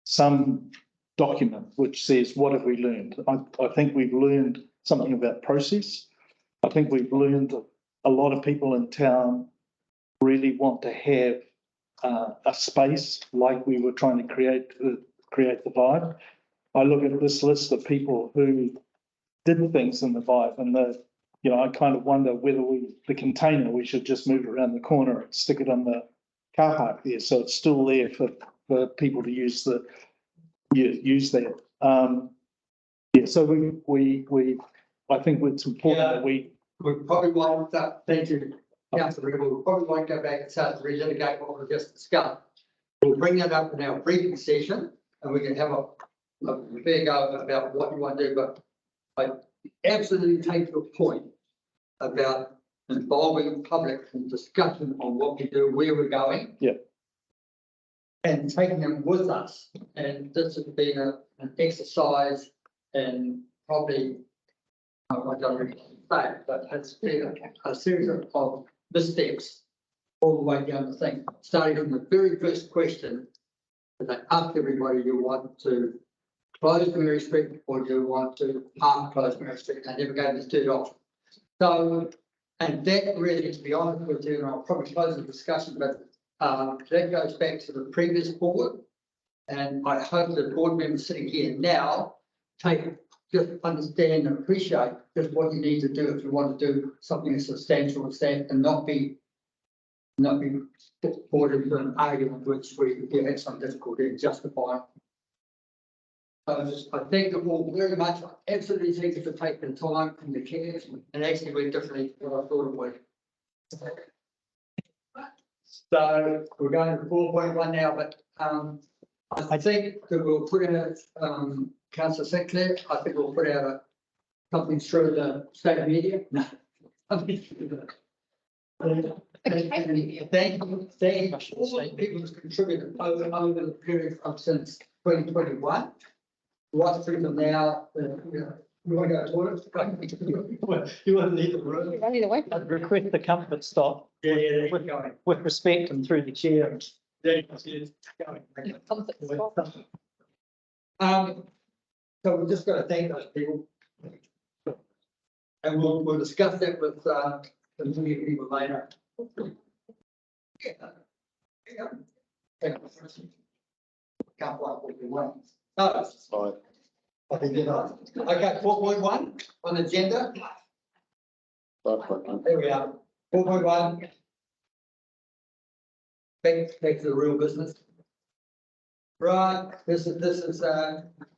some document which says, what have we learned? I think we've learned something about process. I think we've learned a lot of people in town really want to have a space like we were trying to create the vibe. I look at this list of people who did things in the vibe, and I kind of wonder whether the container, we should just move it around the corner and stick it on the car park there, so it's still there for people to use that. So I think it's important that we probably won't, thank you, Councillor Rebel, we probably won't go back and start to relitigate what we just discussed. We'll bring that up in our briefing session and we can have a fair go about what you want to do, but I absolutely take your point about involving public in discussion on what we do, where we're going. Yeah. And taking them with us. And this has been an exercise and probably, I don't really say, but it's been a series of missteps all the way down the thing, starting from the very first question. They asked everybody, you want to close Mary Street or do you want to half close Mary Street? They never gave us third option. So, and that really, to be honest with you, and I'll probably close the discussion, but that goes back to the previous board. And I hope the board members sitting here now just understand and appreciate just what you need to do if you want to do something as substantial as that and not be put into an argument which we have some difficulty in justifying. I thank you all very much. I absolutely thank you for taking the time and the care and actually went differently than what I thought it would. So we're going to 4.1 now, but I think that we'll put out, Councillor Sinclair, I think we'll put out something through the state media. No. Thank you all the people who's contributed over the period of since 2021. Right through to now, you want to go to toilet? You want to leave the room? Running away. I'd request the comfort stop Yeah, there you go. with respect and through the chair. There you go. Comfort spot. So we've just got to thank those people. And we'll discuss that with the media people later. Yeah. Can't wait what you want. Oh. I think you're right. Okay, 4.1 on the agenda. There we are. 4.1. Back to the real business. Right, this is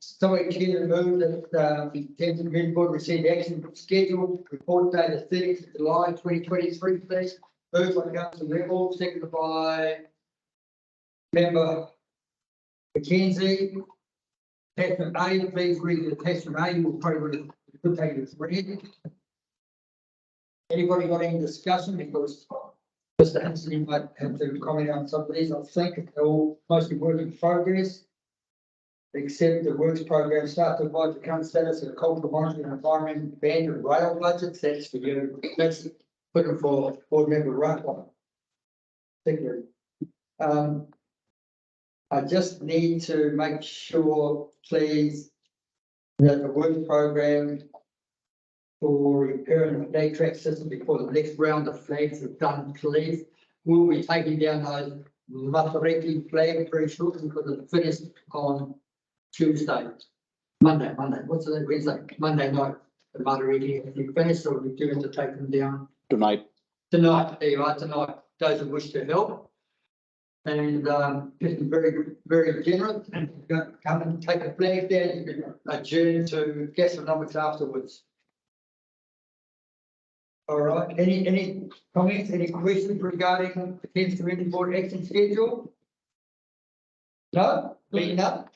somewhere keen to move that the Thames Community Board received action schedule report dated 30th of July 2023, please. Moved by Councillor Rebel, seconded by Member McKenzie. Attachment A, please read the attachment A. You will probably could take it as read. Anybody got any discussion? Because Mr. Hanson might have to comment on some of these. I think they're all mostly work in progress. Except the works program start to provide the current status of the cultural monitoring and environment band and rail budgets. That's for you. That's putting for board member Ruckler. Thank you. I just need to make sure, please, that the work program for repairing the flag track system before the next round of flags is done, please. We'll be taking down those Matariki flag very shortly because it's finished on Tuesday. Monday, what's the Wednesday? Monday night, the Matariki has been finished, so we'll be doing to take them down. Tonight. Tonight, there you are, tonight, those who wish to help. And just very, very generous and come and take a flag down. You can adjourn to gastronomics afterwards. All right, any comments, any questions regarding the Thames Community Board action schedule? No, being none.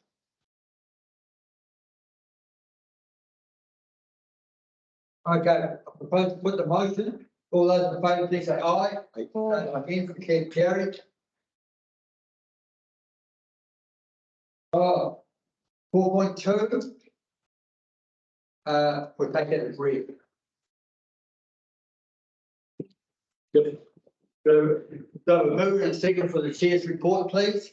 Okay, I propose to put the motion. All those in favour, please say aye. Against, carried. 4.2. We'll take that as read. Good. So move and second for the chair's report, please.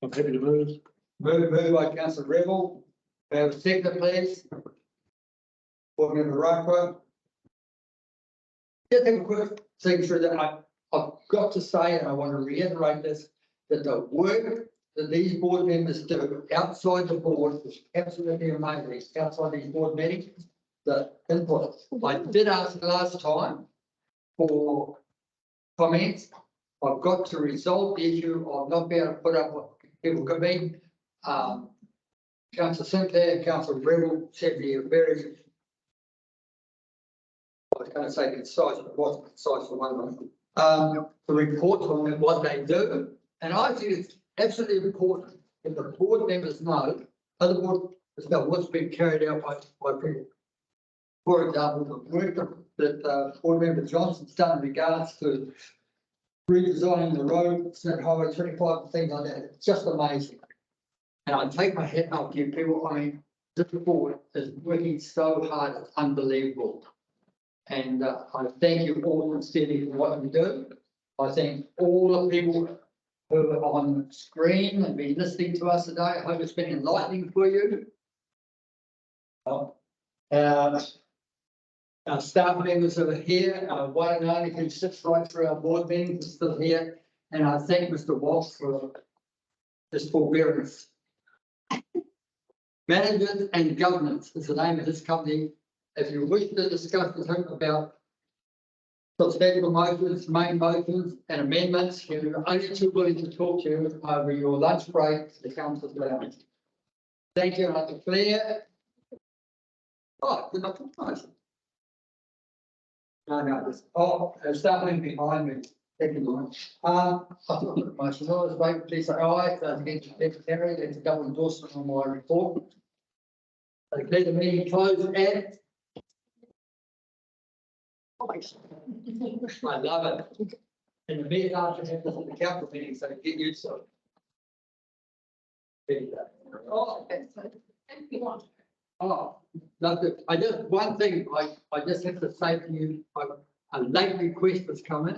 I'm happy to move. Move by Councillor Rebel. Have a second, please. Board member Rockwell. Just have a quick signature that I've got to say, and I want to reiterate this, that the work that these board members do outside the board is absolutely amazing. Outside these board meetings, the input. I did ask last time for comments. I've got to resolve the issue of not being able to put up what people can be. Councillor Sinclair, Councillor Rebel said me a very, I was going to say concise, but it wasn't concise for one of them. The reports on what they do, and I think it's absolutely important if the board members know, other board members know what's been carried out by people. For example, the work that board member Johnson's done in regards to redesigning the road, Highway 25 and things like that. It's just amazing. And I take my hat off to you people. I mean, this board is working so hard, it's unbelievable. And I thank you all sincerely for what you do. I thank all the people who are on screen and been listening to us today. I hope it's been enlightening for you. Our staff members who are here, our one and only who sits right through our board meetings is still here. And I thank Mr. Walsh for his forbearance. Management and Governance is the name of this company. If you wish to discuss with him about substantial motions, main motions and amendments, you're only too willing to talk to you over your lunch break to the council's lounge. Thank you, and I declare. Oh, you're not nice. No, it's starting behind me. Thank you very much. I thought the motion was vote, please say aye. Against carried. It's a double endorsement on my report. I declare the meeting closed at. I love it. And the meeting after have this in the council meeting, so get used to it. There you go. Oh, love it. I just, one thing I just have to say to you, a late request has come in.